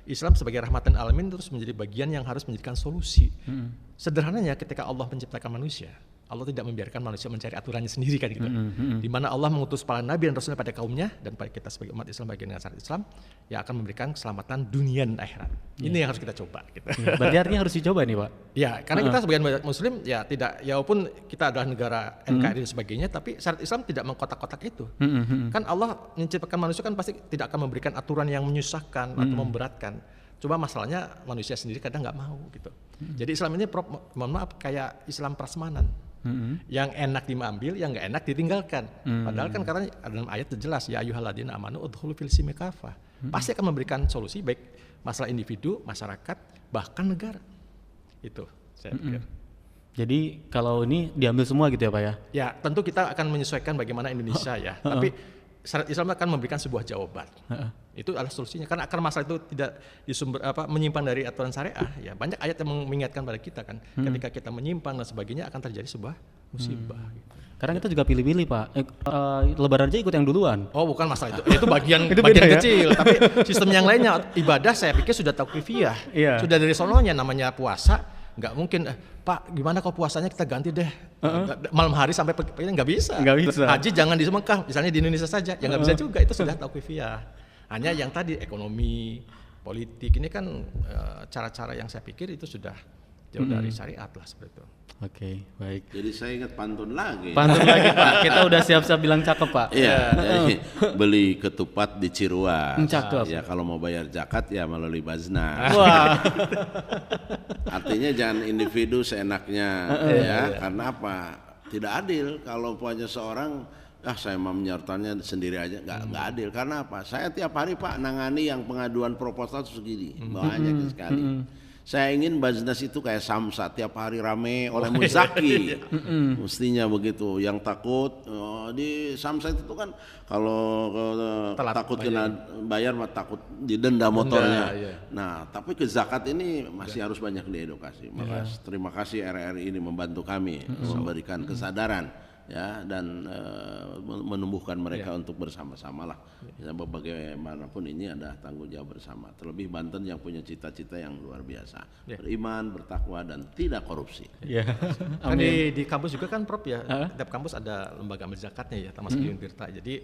Speaker 1: Islam sebagai rahmatan alamin terus menjadi bagian yang harus menjadikan solusi. Sederhananya ketika Allah menciptakan manusia, Allah tidak membiarkan manusia mencari aturannya sendiri kan gitu. Di mana Allah mengutus para nabi dan rasulnya pada kaumnya dan pada kita sebagai umat Islam bagian dengan syariat Islam yang akan memberikan keselamatan dunia dan akhirat. Ini yang harus kita coba gitu.
Speaker 3: Berarti artinya harus dicoba nih Pak.
Speaker 1: Ya, karena kita sebagai muslim ya tidak, ya walaupun kita adalah negara NKRI dan sebagainya, tapi syariat Islam tidak mengkotak-kotak itu. Kan Allah menciptakan manusia kan pasti tidak akan memberikan aturan yang menyusahkan atau memberatkan. Coba masalahnya manusia sendiri kadang nggak mau gitu. Jadi Islam ini mohon maaf kayak Islam prasmanan. Yang enak diambil, yang nggak enak ditinggalkan. Padahal kan karena dalam ayat itu jelas ya ayyuhalladzina amanu udkhulu fil silmi kafah. Pasti akan memberikan solusi baik masalah individu, masyarakat, bahkan negara. Itu saya pikir.
Speaker 3: Jadi kalau ini diambil semua gitu ya Pak ya?
Speaker 1: Ya tentu kita akan menyesuaikan bagaimana Indonesia ya. Tapi syariat Islam akan memberikan sebuah jawaban. Itu adalah solusinya. Karena akar masalah itu tidak menyimpang dari aturan syariah. Ya banyak ayat yang mengingatkan pada kita kan. Ketika kita menyimpang dan sebagainya akan terjadi sebuah musibah. Gitu.
Speaker 3: Karena kita juga pilih-pilih Pak. Lebaran aja ikut yang duluan.
Speaker 1: Oh bukan masalah itu. Itu bagian bagian kecil. Tapi sistem yang lainnya ibadah saya pikir sudah tauqifiyah. Sudah dari sononya namanya puasa. Nggak mungkin Pak gimana kalau puasanya kita ganti deh malam hari sampai nggak bisa. Haji jangan di Mekah misalnya di Indonesia saja ya nggak bisa juga, itu sudah tauqifiyah. Hanya yang tadi ekonomi politik ini kan cara-cara yang saya pikir itu sudah jauh dari syariat lah seperti itu.
Speaker 3: Oke, baik.
Speaker 2: Jadi saya ingat pantun lagi.
Speaker 3: Pantun lagi Pak. Kita udah siap-siap bilang cakep Pak.
Speaker 2: Iya. Jadi beli ketupat di Ciruas.
Speaker 3: Cakep.
Speaker 2: Ya kalau mau bayar zakat ya melalui Baznas.
Speaker 3: Wah.
Speaker 2: Artinya jangan individu seenaknya ya. Karena apa? Tidak adil kalau punya seorang saya mau menyertanya sendiri aja nggak adil. Karena apa? Saya tiap hari Pak nangani yang pengaduan proposal segini banyak sekali. Saya ingin Baznas itu kayak Samsa, tiap hari rame oleh muzaki. Mestinya begitu. Yang takut di Samsa itu kan kalau takut kena bayar mah takut didenda motornya. Nah, tapi ke zakat ini masih harus banyak diedukasi. Terima kasih RRI ini membantu kami memberikan kesadaran ya dan menumbuhkan mereka untuk bersama-sama lah. Ya, bagaimanapun ini ada tanggung jawab bersama. Terlebih Banten yang punya cita-cita yang luar biasa, beriman, bertakwa dan tidak korupsi.
Speaker 1: Kan di kampus juga kan Prof ya, setiap kampus ada lembaga amil zakatnya ya, termasuk di Untirta. Jadi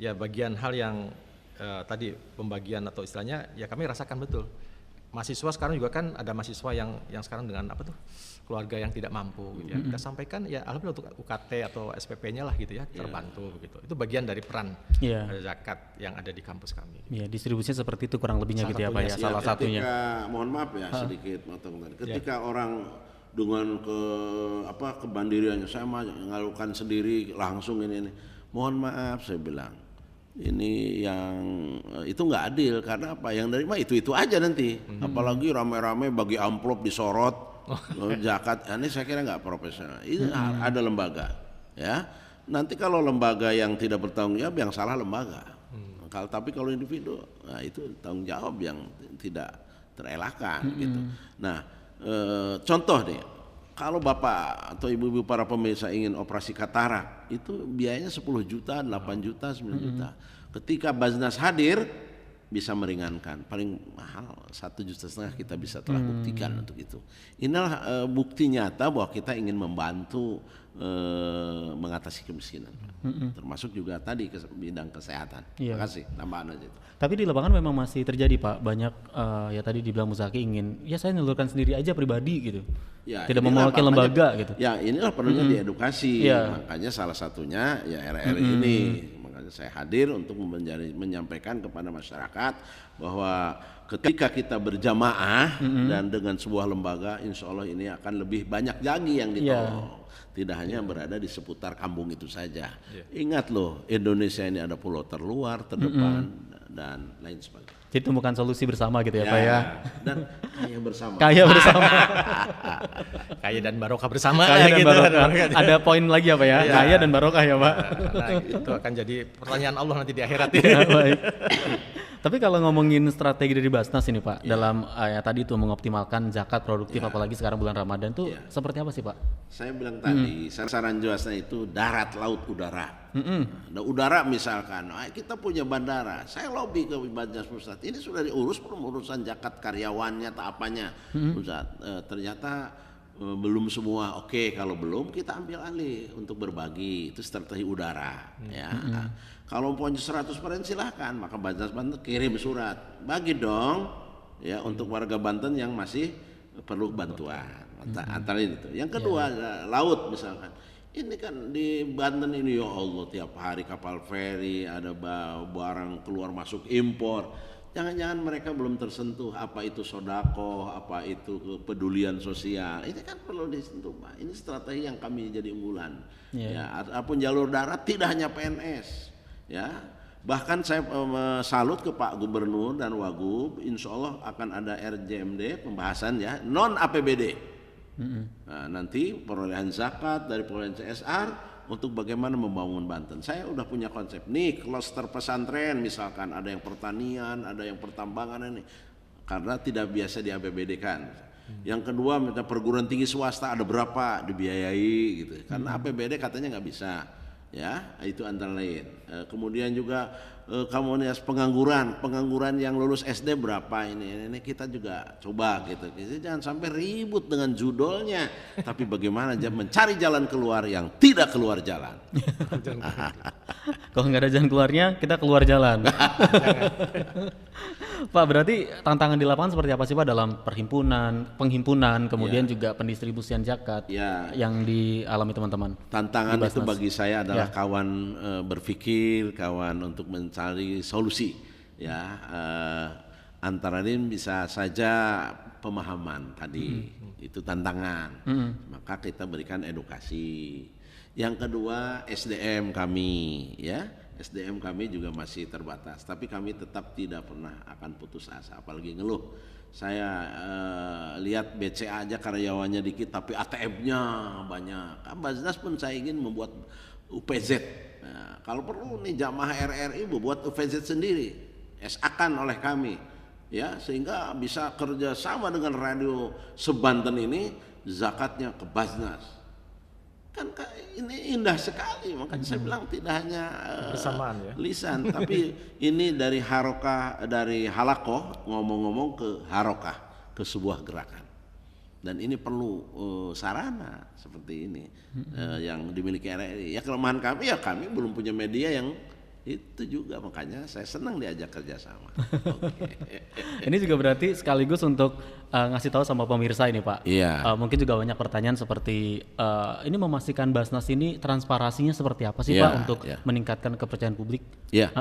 Speaker 1: ya bagian hal yang tadi pembagian atau istilahnya ya kami rasakan betul. Mahasiswa sekarang juga kan ada mahasiswa yang sekarang dengan keluarga yang tidak mampu gitu ya. Kita sampaikan ya alhamdulillah untuk UKT atau SPP-nya lah gitu ya terbantu begitu. Itu bagian dari peran zakat yang ada di kampus kami.
Speaker 3: Iya, distribusinya seperti itu kurang lebihnya gitu ya Pak ya. Salah satunya.
Speaker 2: Mohon maaf ya sedikit motong tadi. Ketika orang dengan kemandiriannya saya mengalukan sendiri langsung ini. Mohon maaf saya bilang. Ini yang itu nggak adil karena apa? Yang dari mah itu aja nanti. Apalagi rame-rame bagi amplop disorot zakat. Ini saya kira nggak profesional. Ini ada lembaga, ya. Nanti kalau lembaga yang tidak bertanggung jawab yang salah lembaga. Tapi kalau individu, nah itu tanggung jawab yang tidak terelakkan gitu. Nah, contoh nih. Kalau Bapak atau Ibu-ibu para pemirsa ingin operasi katarak, itu biayanya 10 juta, 8 juta, 9 juta. Ketika Baznas hadir, bisa meringankan. Paling mahal 1,5 juta kita bisa telah buktikan untuk itu. Inilah bukti nyata bahwa kita ingin membantu mengatasi kemiskinan. Termasuk juga tadi bidang kesehatan. Terima kasih, tambahan aja itu.
Speaker 3: Tapi di lapangan memang masih terjadi Pak, banyak ya tadi dibilang Muzaki ingin, ya saya nyalurkan sendiri aja pribadi gitu. Ya, tidak mewakili lembaga gitu.
Speaker 2: Ya inilah perlunya diedukasi. Makanya salah satunya ya RRI ini. Makanya saya hadir untuk menyampaikan kepada masyarakat bahwa ketika kita berjamaah dan dengan sebuah lembaga, insya Allah ini akan lebih banyak lagi yang ditolong. Tidak hanya berada di seputar kampung itu saja. Ingat loh, Indonesia ini ada pulau terluar, terdepan, dan lain sebagainya.
Speaker 3: Jadi temukan solusi bersama gitu ya Pak ya.
Speaker 2: Dan kaya bersama.
Speaker 3: Kaya bersama.
Speaker 1: Kaya dan barokah bersama.
Speaker 3: Kaya dan barokah. Ada poin lagi apa ya? Kaya dan barokah ya Pak.
Speaker 1: Nah, itu akan jadi pertanyaan Allah nanti di akhirat ya.
Speaker 3: Baik. Tapi kalau ngomongin strategi dari Basnas ini Pak, dalam tadi itu mengoptimalkan zakat produktif apalagi sekarang bulan Ramadan tuh seperti apa sih Pak?
Speaker 2: Saya bilang tadi sasaran Basnas itu darat, laut, udara. Nah, udara misalkan, kita punya bandara. Saya lobby ke Basnas Pusat. Ini sudah diurus belum urusan zakat karyawannya atau apanya? Ternyata belum semua oke. Kalau belum kita ambil alih untuk berbagi, itu strategi udara ya. Kalau punya 100% silahkan, maka Banten kirim surat, bagi dong ya untuk warga Banten yang masih perlu bantuan. Antara itu. Yang kedua laut misalkan. Ini kan di Banten ini ya Allah tiap hari kapal feri, ada barang keluar masuk impor. Jangan-jangan mereka belum tersentuh apa itu sodako, apa itu kepedulian sosial. Ini kan perlu disentuh, Pak. Ini strategi yang kami jadi unggulan. Ya, apapun jalur darat tidak hanya PNS, ya. Bahkan saya salut ke Pak Gubernur dan Wagub, insya Allah akan ada RJMD pembahasan ya non APBD. Nah, nanti perolehan zakat dari perolehan CSR untuk bagaimana membangun Banten. Saya udah punya konsep nih, klaster pesantren misalkan, ada yang pertanian, ada yang pertambangan ini, karena tidak biasa di APBD kan. Yang kedua, perguruan tinggi swasta ada berapa dibiayai gitu, karena APBD katanya nggak bisa. Ya, itu antara lain. Kemudian juga komunitas pengangguran yang lulus SD berapa ini kita juga coba gitu. Jadi jangan sampai ribut dengan judulnya, tapi bagaimana mencari jalan keluar yang tidak keluar jalan.
Speaker 3: Kalau nggak ada jalan keluarnya, kita keluar jalan. Pak, berarti tantangan di lapangan seperti apa sih Pak dalam penghimpunan, kemudian juga pendistribusian zakat yang dialami teman-teman?
Speaker 2: Tantangan itu bagi saya adalah kawan berpikir, kawan untuk mencari solusi. Ya, antara lain bisa saja pemahaman tadi, itu tantangan. Maka kita berikan edukasi. Yang kedua SDM kami, ya. SDM kami juga masih terbatas, tapi kami tetap tidak pernah akan putus asa, apalagi ngeluh. Saya lihat BCA aja karyawannya dikit, tapi ATM-nya banyak. Basnas pun saya ingin membuat UPZ. Nah, kalau perlu nih jamaah RRI membuat UPZ sendiri, SA-kan oleh kami, ya, sehingga bisa kerja sama dengan radio sebanten ini, zakatnya ke Basnas. Kan ini indah sekali, makanya saya bilang tidak hanya
Speaker 1: bersamaan ya
Speaker 2: lisan, tapi ini dari halakoh ngomong-ngomong ke harokah, ke sebuah gerakan, dan ini perlu sarana seperti ini yang dimiliki RRI. Ya kelemahan kami, ya kami belum punya media yang itu juga, makanya saya senang diajak kerjasama.
Speaker 3: Ini juga berarti sekaligus untuk ngasih tahu sama pemirsa ini Pak. Mungkin juga banyak pertanyaan seperti ini memastikan Basnas ini transparansinya seperti apa sih Pak untuk meningkatkan kepercayaan publik?
Speaker 2: Ya,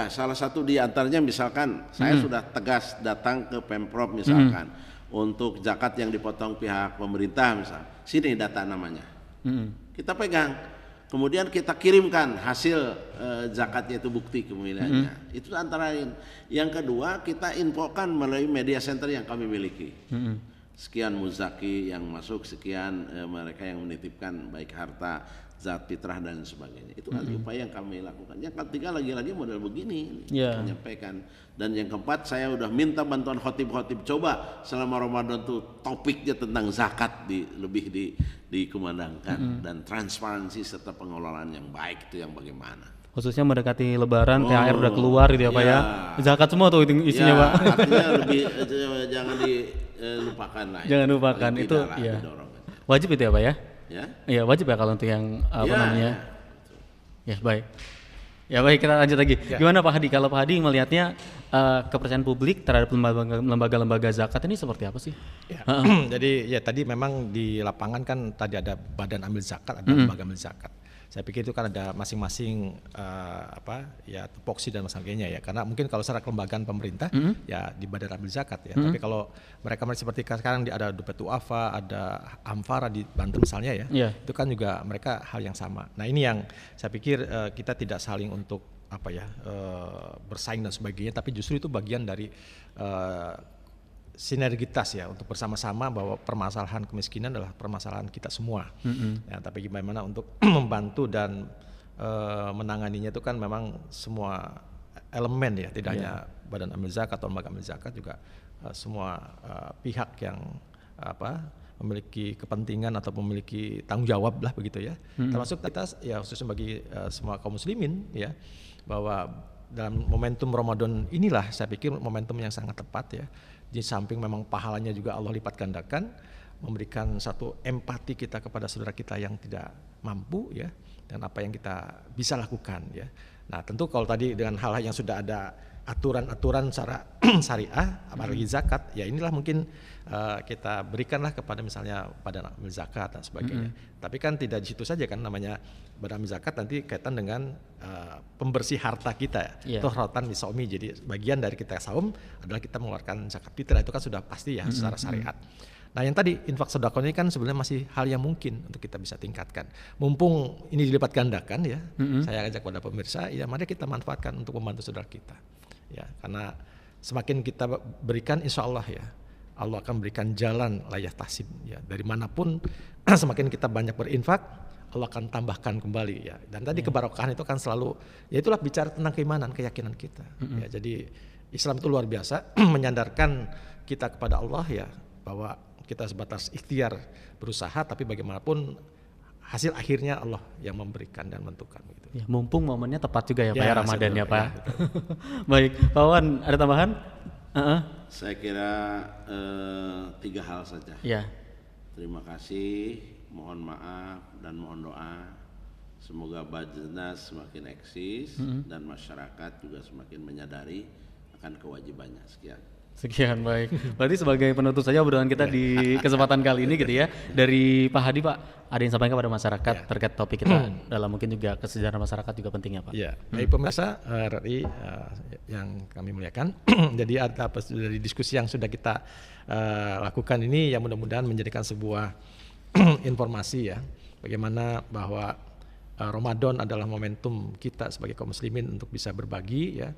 Speaker 2: salah satu di antaranya misalkan saya sudah tegas datang ke Pemprov misalkan untuk zakat yang dipotong pihak pemerintah misal, sini data namanya, kita pegang. Kemudian kita kirimkan hasil zakatnya itu bukti kemilahannya. Itu antara lain. Yang kedua kita infokan melalui media center yang kami miliki. Sekian muzaki yang masuk, sekian mereka yang menitipkan baik harta, zat fitrah dan sebagainya. Itu upaya yang kami lakukan. Yang ketiga lagi-lagi model begini menyampaikan. Dan yang keempat saya udah minta bantuan khotib-khotib, coba selama Ramadan tuh topiknya tentang zakat lebih dikumandangkan dan transparansi serta pengelolaan yang baik itu yang bagaimana.
Speaker 3: Khususnya mendekati Lebaran, THR udah keluar gitu ya Pak ya. Zakat semua tuh isinya Pak.
Speaker 2: Artinya lebih jangan dilupakan lah.
Speaker 3: Jangan lupakan itu ya. Wajib itu ya Pak ya? Iya wajib ya kalau untuk yang namanya. Ya baik. Ya baik, kita lanjut lagi. Gimana Pak Hadi? Kalau Pak Hadi melihatnya kepercayaan publik terhadap lembaga-lembaga zakat ini seperti apa sih?
Speaker 1: Jadi ya tadi memang di lapangan kan tadi ada badan amil zakat, ada lembaga amil zakat. Saya pikir itu kan ada masing-masing tupoksi dan sebagainya ya. Karena mungkin kalau secara kelembagaan pemerintah ya di badan amil zakat ya. Tapi kalau mereka seperti sekarang ada Dupet Duafa, ada Amfara di Banten misalnya ya. Itu kan juga mereka hal yang sama. Nah ini yang saya pikir kita tidak saling untuk bersaing dan sebagainya. Tapi justru itu bagian dari sinergitas ya untuk bersama-sama bahwa permasalahan kemiskinan adalah permasalahan kita semua. Ya, tapi gimana untuk membantu dan menanganinya itu kan memang semua elemen ya, tidak hanya badan amil zakat atau lembaga amil zakat, juga semua pihak yang memiliki kepentingan atau memiliki tanggung jawab lah begitu ya. Termasuk kita ya khususnya bagi semua kaum muslimin ya, bahwa dalam momentum Ramadan inilah saya pikir momentum yang sangat tepat ya. Di samping memang pahalanya juga Allah lipat gandakan, memberikan satu empati kita kepada saudara kita yang tidak mampu ya, dan apa yang kita bisa lakukan ya. Nah tentu kalau tadi dengan hal-hal yang sudah ada aturan-aturan secara syariah, apalagi zakat, ya inilah mungkin kita berikanlah kepada misalnya pada amil zakat dan sebagainya. Tapi kan tidak di situ saja kan, namanya pada amil zakat nanti kaitan dengan pembersih harta kita. Itu haratan lisaumi, jadi bagian dari kita saum adalah kita mengeluarkan zakat fitrah, itu kan sudah pasti ya secara syariat. Nah yang tadi infak sedekah ini kan sebenarnya masih hal yang mungkin untuk kita bisa tingkatkan. Mumpung ini dilipat gandakan ya, saya ajak pada pemirsa, ya mari kita manfaatkan untuk membantu saudara kita. Ya, karena semakin kita berikan, insya Allah ya, Allah akan berikan jalan layah tahsib ya, dari manapun. Semakin kita banyak berinfak, Allah akan tambahkan kembali ya. Dan tadi kebarokahan itu kan selalu, ya itulah bicara tentang keimanan, keyakinan kita. Ya, jadi Islam itu luar biasa menyandarkan kita kepada Allah ya, bahwa kita sebatas ikhtiar berusaha, tapi bagaimanapun hasil akhirnya Allah yang memberikan dan menentukan gitu.
Speaker 3: Ya, mumpung momennya tepat juga ya Pak ya, Ramadan ya Pak. Ya, baik, Pak Wawan ada tambahan?
Speaker 2: Saya kira 3 hal saja.
Speaker 3: Ya.
Speaker 2: Terima kasih, mohon maaf dan mohon doa. Semoga Bajnas semakin eksis dan masyarakat juga semakin menyadari akan kewajibannya.
Speaker 3: Sekian baik. Berarti sebagai penutup saja obrolan kita di kesempatan kali ini gitu ya. Dari Pak Hadi Pak, ada yang sampaikan kepada masyarakat terkait topik kita dalam mungkin juga kesejahteraan masyarakat juga penting ya Pak.
Speaker 1: Ya, baik pemirsa RRI yang kami muliakan. Jadi ada dari diskusi yang sudah kita lakukan ini yang mudah-mudahan menjadikan sebuah informasi ya, bagaimana bahwa Ramadan adalah momentum kita sebagai kaum muslimin untuk bisa berbagi ya,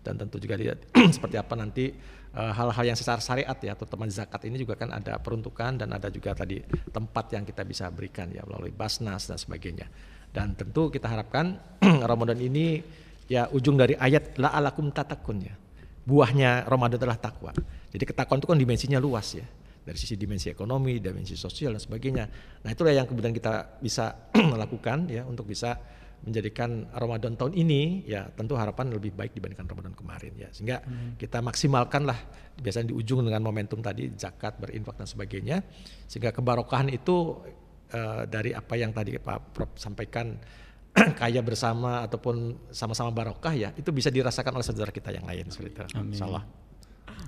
Speaker 1: dan tentu juga lihat seperti apa nanti hal-hal yang secara syariat ya, terutama zakat ini juga kan ada peruntukan dan ada juga tadi tempat yang kita bisa berikan ya melalui Basnas dan sebagainya. Dan tentu kita harapkan Ramadan ini ya ujung dari ayat la'alakum tatakun ya, buahnya Ramadan adalah takwa. Jadi ketakwaan itu kan dimensinya luas ya, dari sisi dimensi ekonomi, dimensi sosial dan sebagainya. Nah itulah yang kemudian kita bisa lakukan ya untuk bisa menjadikan Ramadan tahun ini ya tentu harapan lebih baik dibandingkan Ramadan kemarin ya, sehingga kita maksimalkanlah biasanya di ujung dengan momentum tadi zakat, berinfak dan sebagainya, sehingga kebarokahan itu dari apa yang tadi Pak Prof sampaikan kaya bersama ataupun sama-sama barokah ya, itu bisa dirasakan oleh saudara kita yang lain seperti itu. Insyaallah.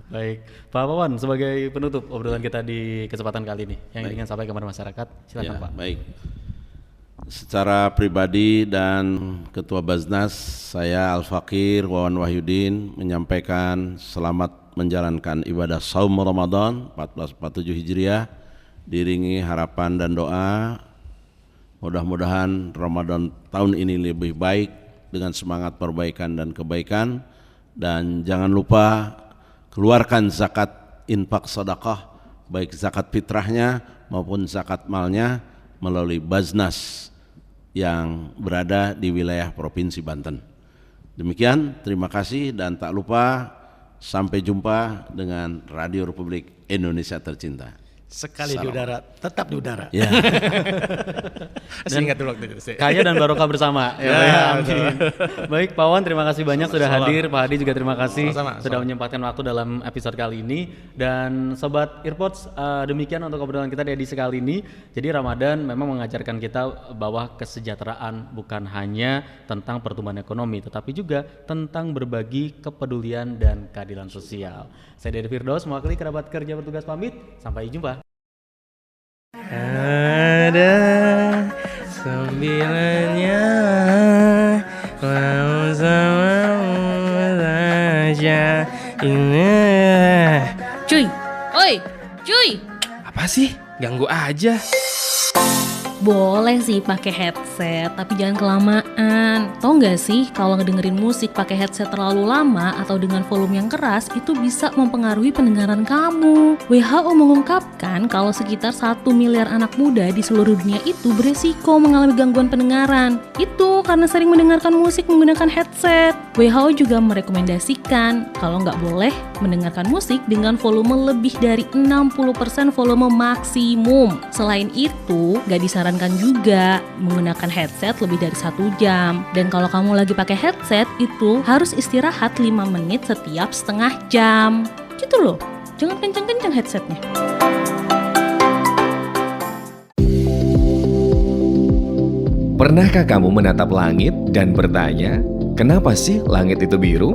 Speaker 3: Baik, Pak Wawan sebagai penutup obrolan kita di kesempatan kali ini yang ingin sampaikan kepada masyarakat, silakan
Speaker 2: ya,
Speaker 3: Pak.
Speaker 2: Baik. Secara pribadi dan Ketua Basnas, saya Al-Fakir Wawan Wahyudin menyampaikan selamat menjalankan ibadah saum Ramadan 1447 Hijriah, diiringi harapan dan doa. Mudah-mudahan Ramadan tahun ini lebih baik dengan semangat perbaikan dan kebaikan, dan jangan lupa keluarkan zakat infak sedekah, baik zakat fitrahnya maupun zakat malnya melalui Basnas yang berada di wilayah Provinsi Banten. Demikian, terima kasih dan tak lupa sampai jumpa dengan Radio Republik Indonesia tercinta.
Speaker 1: Sekali di udara, tetap di udara.
Speaker 3: Ya.
Speaker 1: Dan ingat dulu waktu itu.
Speaker 3: Kaya dan barokah bersama. Ya, amin. Baik, Pak Wan terima kasih banyak sudah hadir. Pak Hadi juga terima kasih sudah menyempatkan waktu dalam episode kali ini. Dan Sobat Earpods, demikian untuk obrolan kita di edisi kali ini. Jadi Ramadan memang mengajarkan kita bahwa kesejahteraan bukan hanya tentang pertumbuhan ekonomi, tetapi juga tentang berbagi kepedulian dan keadilan sosial. Saya Dede Firdaus, mewakili kerabat kerja bertugas pamit. Sampai jumpa.
Speaker 4: Ada 9-nya mau sama saja ini.
Speaker 5: Cuy, oi, cuy.
Speaker 4: Apa sih? Ganggu aja.
Speaker 5: Boleh sih pakai headset, tapi jangan kelamaan. Tahu nggak sih kalau ngedengerin musik pakai headset terlalu lama atau dengan volume yang keras itu bisa mempengaruhi pendengaran kamu. WHO mengungkapkan kalau sekitar 1 miliar anak muda di seluruh dunia itu beresiko mengalami gangguan pendengaran. Itu karena sering mendengarkan musik menggunakan headset. WHO juga merekomendasikan kalau nggak boleh mendengarkan musik dengan volume lebih dari 60% volume maksimum. Selain itu, nggak disarankan juga menggunakan headset lebih dari 1 jam. Dan kalau kamu lagi pakai headset itu harus istirahat 5 menit setiap setengah jam. Gitu loh, jangan kencang-kencang headsetnya.
Speaker 6: Pernahkah kamu menatap langit dan bertanya, kenapa sih langit itu biru?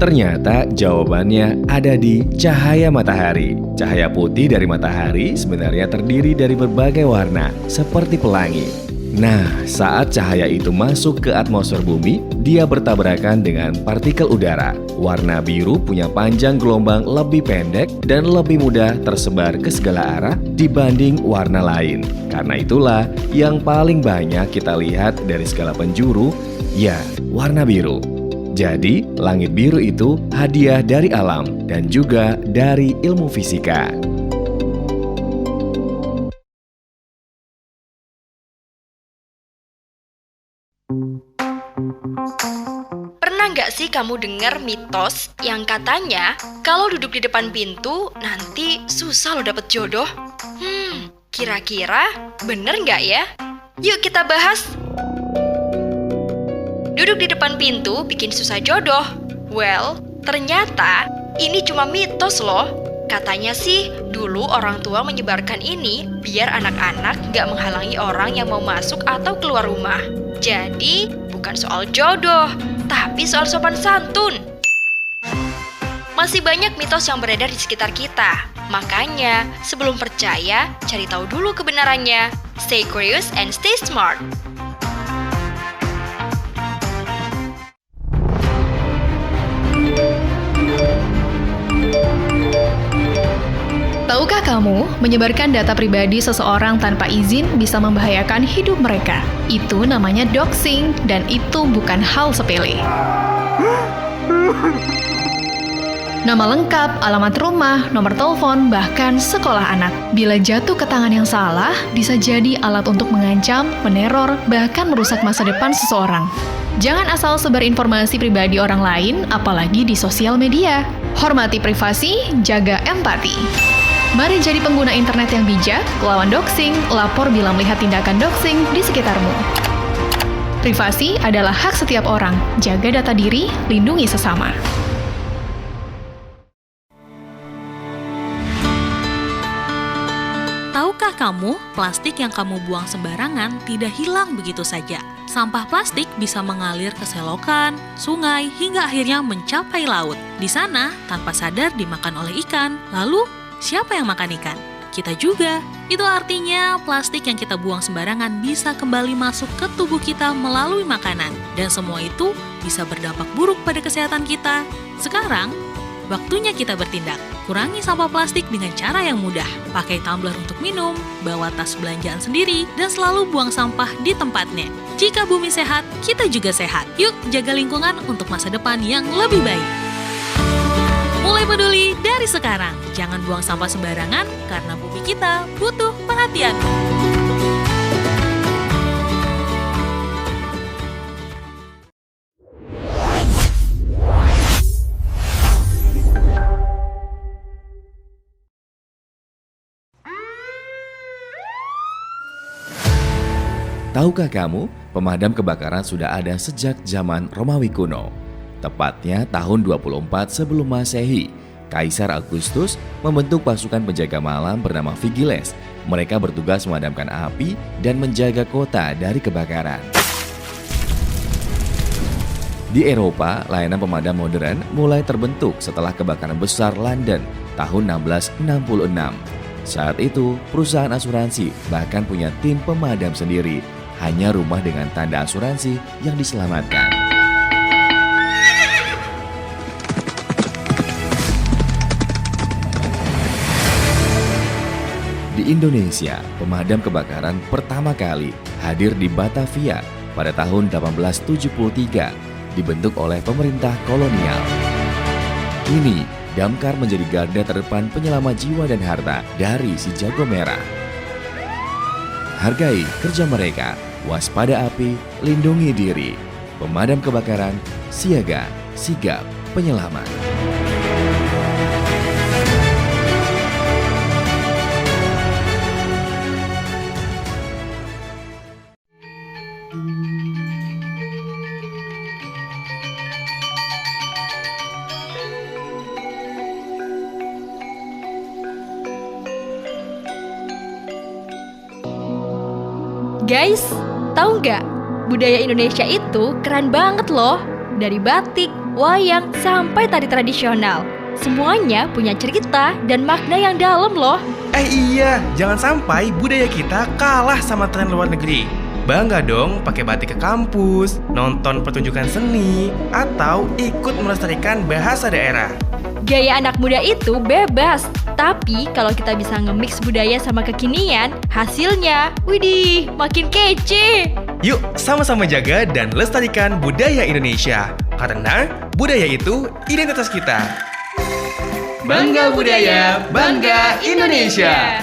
Speaker 6: Ternyata jawabannya ada di cahaya matahari. Cahaya putih dari matahari sebenarnya terdiri dari berbagai warna, seperti pelangi. Nah, saat cahaya itu masuk ke atmosfer bumi, dia bertabrakan dengan partikel udara. Warna biru punya panjang gelombang lebih pendek dan lebih mudah tersebar ke segala arah dibanding warna lain. Karena itulah yang paling banyak kita lihat dari segala penjuru, ya, warna biru. Jadi, langit biru itu hadiah dari alam dan juga dari ilmu fisika.
Speaker 7: Pernah nggak sih kamu dengar mitos yang katanya kalau duduk di depan pintu nanti susah lo dapet jodoh? Kira-kira bener nggak ya? Yuk kita bahas! Duduk di depan pintu bikin susah jodoh. Well, ternyata ini cuma mitos loh. Katanya sih, dulu orang tua menyebarkan ini biar anak-anak nggak menghalangi orang yang mau masuk atau keluar rumah. Jadi, bukan soal jodoh, tapi soal sopan santun. Masih banyak mitos yang beredar di sekitar kita. Makanya, sebelum percaya, cari tahu dulu kebenarannya. Stay curious and stay smart.
Speaker 8: Tahukah kamu, menyebarkan data pribadi seseorang tanpa izin bisa membahayakan hidup mereka? Itu namanya doxing, dan itu bukan hal sepele. Nama lengkap, alamat rumah, nomor telepon, bahkan sekolah anak. Bila jatuh ke tangan yang salah, bisa jadi alat untuk mengancam, meneror, bahkan merusak masa depan seseorang. Jangan asal sebar informasi pribadi orang lain, apalagi di sosial media. Hormati privasi, jaga empati. Mari jadi pengguna internet yang bijak, lawan doxing, lapor bila melihat tindakan doxing di sekitarmu. Privasi adalah hak setiap orang. Jaga data diri, lindungi sesama.
Speaker 5: Tahukah kamu, plastik yang kamu buang sembarangan tidak hilang begitu saja. Sampah plastik bisa mengalir ke selokan, sungai, hingga akhirnya mencapai laut. Di sana, tanpa sadar dimakan oleh ikan. Lalu, siapa yang makan ikan? Kita juga. Itu artinya plastik yang kita buang sembarangan bisa kembali masuk ke tubuh kita melalui makanan. Dan semua itu bisa berdampak buruk pada kesehatan kita. Sekarang, waktunya kita bertindak. Kurangi sampah plastik dengan cara yang mudah. Pakai tumbler untuk minum, bawa tas belanjaan sendiri, dan selalu buang sampah di tempatnya. Jika bumi sehat, kita juga sehat. Yuk, jaga lingkungan untuk masa depan yang lebih baik. Mulai peduli dari sekarang. Jangan buang sampah sembarangan karena bumi kita butuh perhatian.
Speaker 6: Tahukah kamu, pemadam kebakaran sudah ada sejak zaman Romawi kuno. Tepatnya tahun 24 sebelum Masehi, Kaisar Augustus membentuk pasukan penjaga malam bernama Vigiles. Mereka bertugas memadamkan api dan menjaga kota dari kebakaran. Di Eropa, layanan pemadam modern mulai terbentuk setelah kebakaran besar London tahun 1666. Saat itu, perusahaan asuransi bahkan punya tim pemadam sendiri. Hanya rumah dengan tanda asuransi yang diselamatkan. Di Indonesia, pemadam kebakaran pertama kali hadir di Batavia pada tahun 1873, dibentuk oleh pemerintah kolonial. Kini, damkar menjadi garda terdepan penyelamat jiwa dan harta dari si jago merah. Hargai kerja mereka, waspada api, lindungi diri. Pemadam kebakaran, siaga, sigap, penyelamat.
Speaker 7: Guys, tahu nggak? Budaya Indonesia itu keren banget loh. Dari batik, wayang, sampai tari tradisional. Semuanya punya cerita dan makna yang dalam loh.
Speaker 4: Iya, jangan sampai budaya kita kalah sama tren luar negeri. Bangga dong pakai batik ke kampus, nonton pertunjukan seni, atau ikut melestarikan bahasa daerah.
Speaker 7: Gaya anak muda itu bebas, tapi kalau kita bisa nge-mix budaya sama kekinian, hasilnya, widih, makin kece.
Speaker 4: Yuk, sama-sama jaga dan lestarikan budaya Indonesia. Karena budaya itu identitas kita. Bangga budaya, bangga Indonesia.